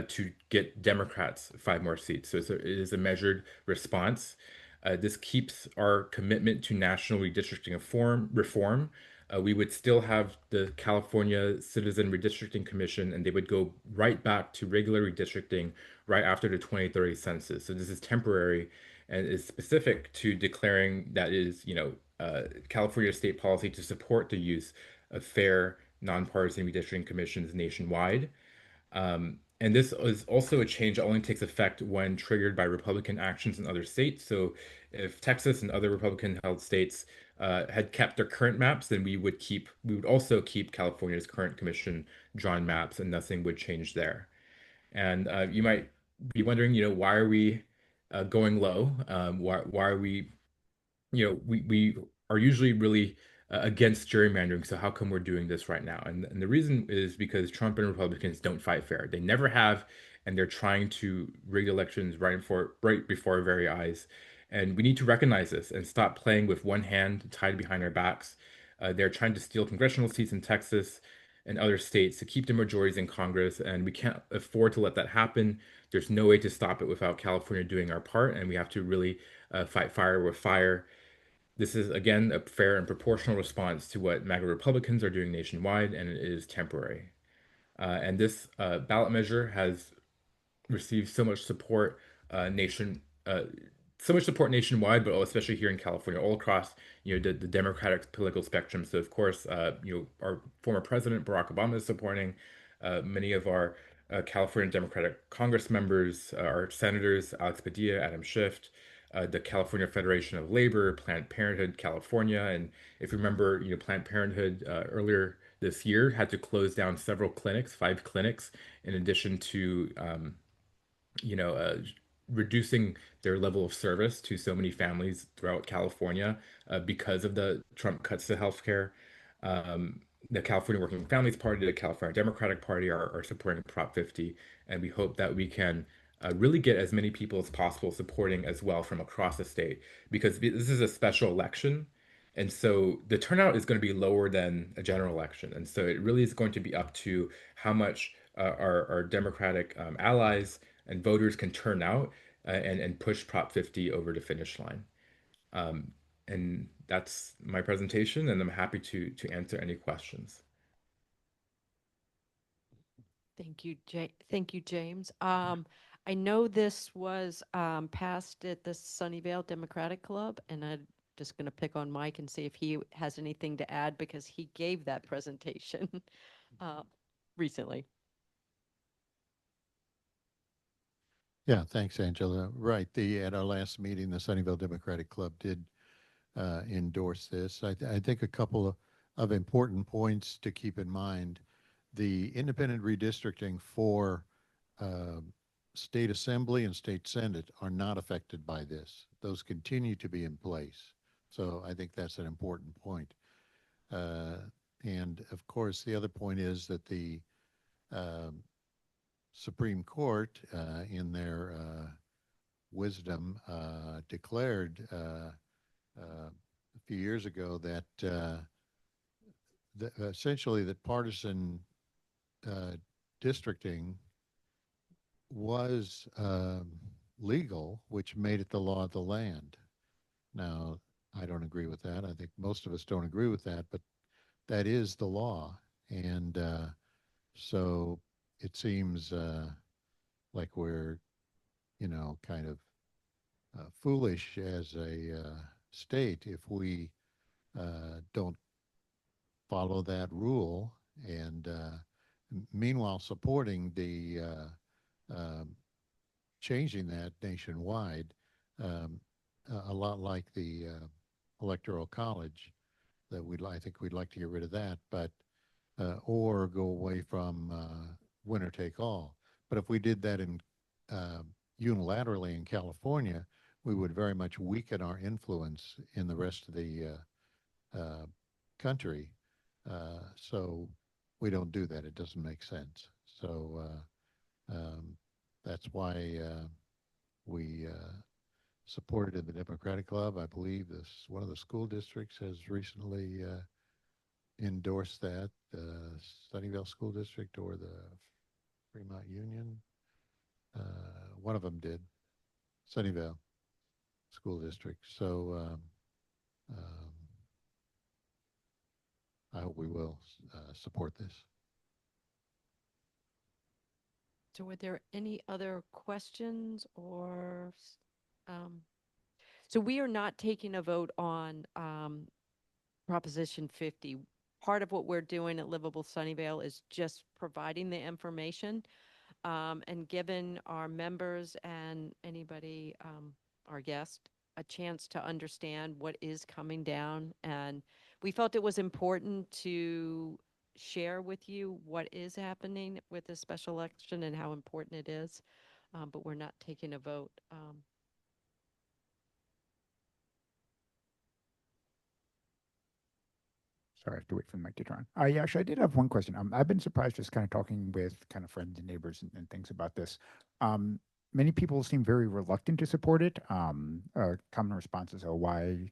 to get Democrats 5 more seats. So it is a measured response. This keeps our commitment to national redistricting reform. We would still have the California Citizen Redistricting Commission, and they would go right back to regular redistricting right after the 2030 census. So this is temporary and is specific to declaring that is, California state policy to support the use of fair, nonpartisan redistricting commissions nationwide. And this is also a change that only takes effect when triggered by Republican actions in other states. So if Texas and other Republican-held states had kept their current maps, then we would also keep California's current commission drawn maps, and nothing would change there. And you might be wondering, why are we going low? Why are we we are usually really against gerrymandering. So how come we're doing this right now? And the reason is because Trump and Republicans don't fight fair. They never have, and they're trying to rig elections right before our very eyes. And we need to recognize this and stop playing with one hand tied behind our backs. They're trying to steal congressional seats in Texas and other states to keep the majorities in Congress, and we can't afford to let that happen. There's no way to stop it without California doing our part, and we have to really fight fire with fire. This is, again, a fair and proportional response to what MAGA Republicans are doing nationwide, and it is temporary. And this ballot measure has received uh, so much support nationwide, but especially here in California, all across the Democratic political spectrum. So of course, our former president Barack Obama is supporting many of our California Democratic Congress members, our senators Alex Padilla, Adam Schiff, the California Federation of Labor, Planned Parenthood California, and if you remember, Planned Parenthood earlier this year had to close down several clinics, 5 clinics, in addition to you know, uh, reducing their level of service to so many families throughout California because of the Trump cuts to healthcare. The California Working Families Party, the California Democratic Party are supporting Prop 50, and we hope that we can really get as many people as possible supporting as well from across the state, because this is a special election. And so the turnout is going to be lower than a general election. And so it really is going to be up to how much our Democratic allies and voters can turn out and push Prop 50 over the finish line. Um, and that's my presentation, and I'm happy to answer any questions. Thank you, James. I know this was passed at the Sunnyvale Democratic Club, and I'm just going to pick on Mike and see if he has anything to add because he gave that presentation uh, recently. Yeah, thanks, Angela. Right. At our last meeting, the Sunnyvale Democratic Club did endorse this. I think a couple of important points to keep in mind. The independent redistricting for uh, state assembly and state senate are not affected by this. Those continue to be in place. So I think that's an important point. Uh, and of course, the other point is that the um Supreme Court, in their wisdom, declared a few years ago that essentially that partisan uh, districting was legal, which made it the law of the land. Now, I don't agree with that. I think most of us don't agree with that, but that is the law. And so it seems like we're, kind of foolish as a state if we don't follow that rule, and meanwhile supporting the changing that nationwide, um, a lot like the electoral college. I think we'd like to get rid of that, but or go away from winner take all. But if we did that in uh, unilaterally in California, we would very much weaken our influence in the rest of the country. So we don't do that. It doesn't make sense. So that's why we supported in the Democratic Club. I believe this one of the school districts has recently endorsed that, the Sunnyvale School District or the Fremont Union. One of them did, Sunnyvale School District. So I hope we will support this. So were there any other questions or um, so we are not taking a vote on Proposition 50. Part of what we're doing at Livable Sunnyvale is just providing the information. and given our members and anybody, our guest, a chance to understand what is coming down. And we felt it was important to share with you what is happening with this special election and how important it is. But we're not taking a vote. Sorry, I have to wait for the mic to turn on. Yeah, actually, I did have one question. I've been surprised just kind of talking with kind of friends and neighbors and things about this. Many people seem very reluctant to support it. Common responses are why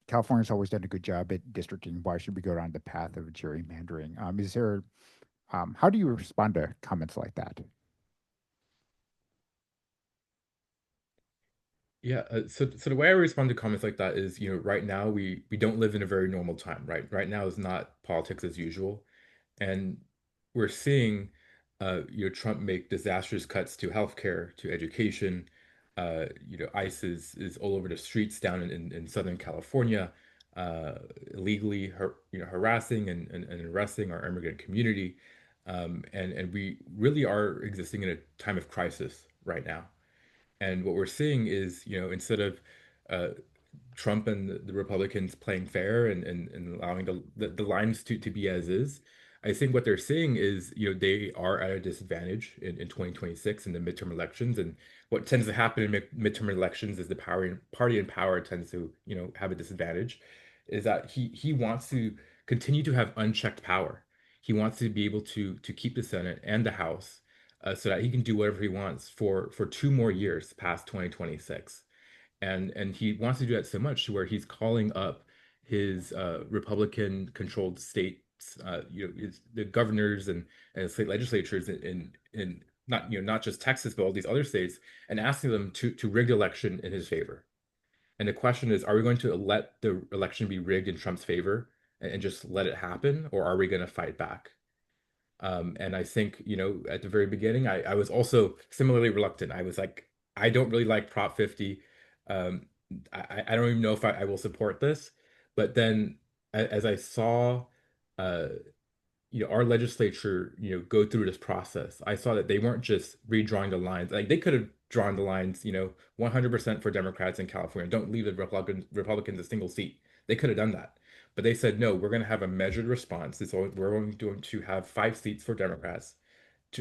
California's always done a good job at districting. Why should we go down the path of gerrymandering? How do you respond to comments like that? Yeah, so the way I respond to comments like that is, right now we don't live in a very normal time, right? Right now is not politics as usual, and we're seeing, Trump make disastrous cuts to healthcare, to education. ICE is all over the streets down in Southern California, illegally harassing and arresting our immigrant community, and we really are existing in a time of crisis right now. And what we're seeing is, instead of uh, Trump and the Republicans playing fair and allowing the lines to be as is, I think what they're seeing is, they are at a disadvantage in 2026 in the midterm elections. And what tends to happen in midterm elections is the party in power tends to, have a disadvantage, is that he wants to continue to have unchecked power. He wants to be able to keep the Senate and the House, so that he can do whatever he wants for 2 more years past 2026. And he wants to do that so much to where he's calling up his Republican controlled states, the governors and state legislatures in not not just Texas but all these other states, and asking them to rig the election in his favor. And the question is, are we going to let the election be rigged in Trump's favor and just let it happen, or are we going to fight back? And I think, at the very beginning, I was also similarly reluctant. I was like, I don't really like Prop 50. Um, I don't even know if I will support this. But then as I saw, uh, our legislature, go through this process, I saw that they weren't just redrawing the lines. Like they could have drawn the lines, 100% for Democrats in California. Don't leave the Republicans a single seat. They could have done that. But they said, no, we're going to have a measured response. We're going to have 5 seats for Democrats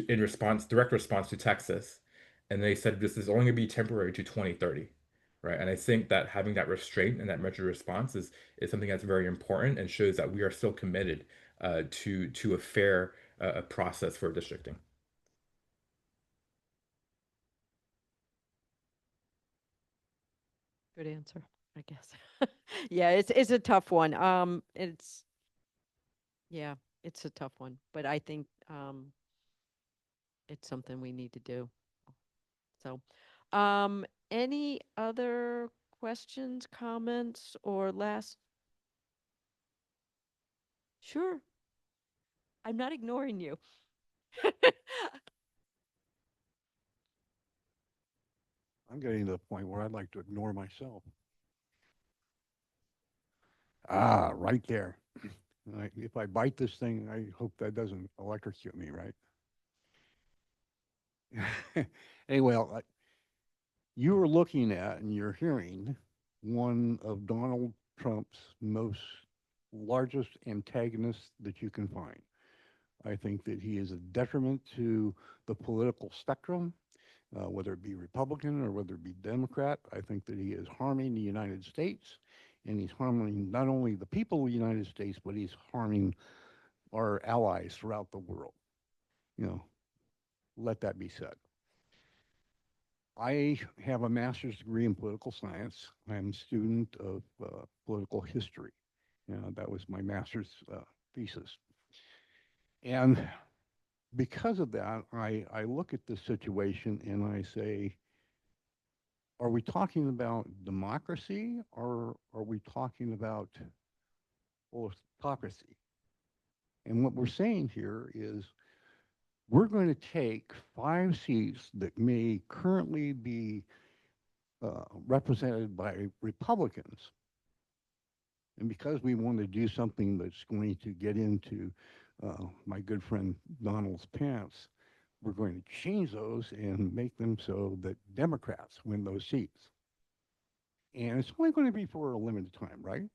in response, direct response to Texas. And they said this is only going to be temporary to 2030. Right. And I think that having that restraint and that measured response is something that's very important and shows that we are still committed to a fair process for districting. Good answer, I guess. Yeah, it's a tough one. Yeah, it's a tough one, but I think it's something we need to do. So, any other questions, comments, or last? Sure, I'm not ignoring you. I'm getting to the point where I'd like to ignore myself. Ah, right there. If I bite this thing, I hope that doesn't electrocute me, right? Anyway, you are looking at and you're hearing one of Donald Trump's most largest antagonists that you can find. I think that he is a detriment to the political spectrum, whether it be Republican or whether it be Democrat. I think that he is harming the United States, and he's harming not only the people of the United States, but he's harming our allies throughout the world. Let that be said. I have a master's degree in political science. I'm a student of political history. That was my master's thesis. And because of that, I look at this situation and I say, are we talking about democracy or are we talking about autocracy? And what we're saying here is we're going to take 5 seats that may currently be represented by Republicans. And because we want to do something that's going to get into my good friend Donald's pants, we're going to change those and make them so that Democrats win those seats. And it's only going to be for a limited time, right?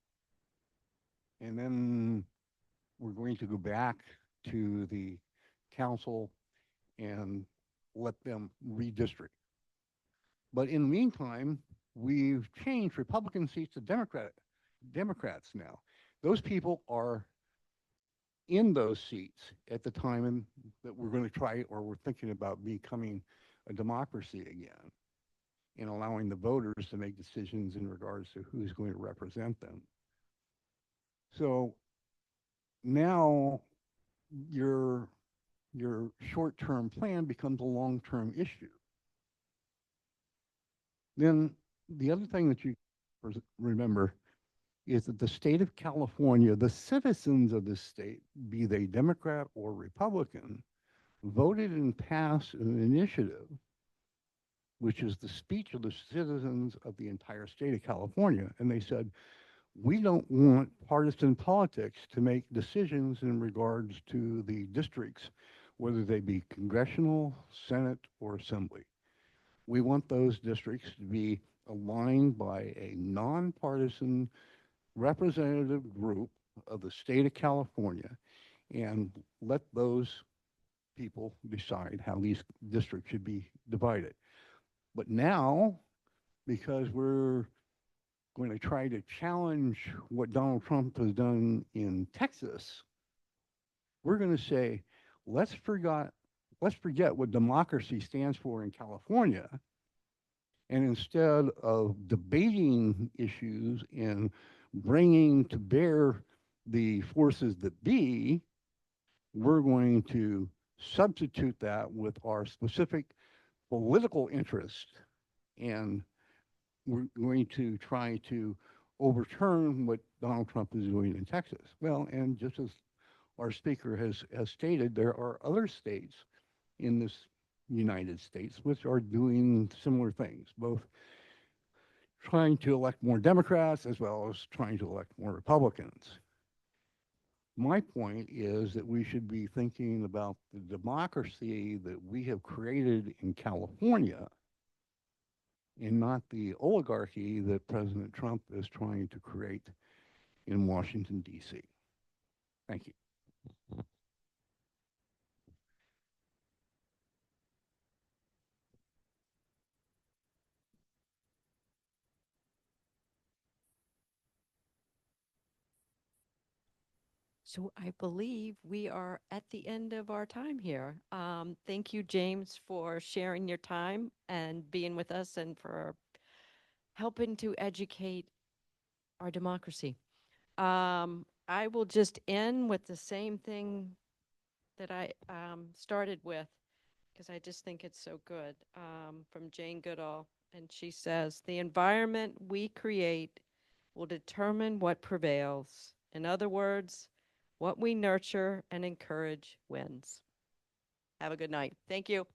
And then we're going to go back to the council and let them redistrict. But in the meantime, we've changed Republican seats to Democrats now. Those people are in those seats at the time that we're going to try, or we're thinking about becoming a democracy again and allowing the voters to make decisions in regards to who's going to represent them. So now your short-term plan becomes a long-term issue. Then the other thing that you remember is that the state of California, the citizens of the state, be they Democrat or Republican, voted and passed an initiative, which is the speech of the citizens of the entire state of California. And they said, we don't want partisan politics to make decisions in regards to the districts, whether they be congressional, Senate, or assembly. We want those districts to be aligned by a nonpartisan representative group of the state of California and let those people decide how these districts should be divided. But now, because we're going to try to challenge what Donald Trump has done in Texas, we're going to say, let's forget what democracy stands for in California. And instead of debating issues and bringing to bear the forces that be, we're going to substitute that with our specific political interest, and we're going to try to overturn what Donald Trump is doing in Texas. Well, and just as our speaker has stated, there are other states in this United States which are doing similar things, both trying to elect more Democrats as well as trying to elect more Republicans. My point is that we should be thinking about the democracy that we have created in California and not the oligarchy that President Trump is trying to create in Washington, D.C. Thank you. So I believe we are at the end of our time here. Thank you, James, for sharing your time and being with us and for helping to educate our democracy. I will just end with the same thing that I started with, because I just think it's so good, from Jane Goodall. And she says, the environment we create will determine what prevails. In other words, what we nurture and encourage wins. Have a good night. Thank you.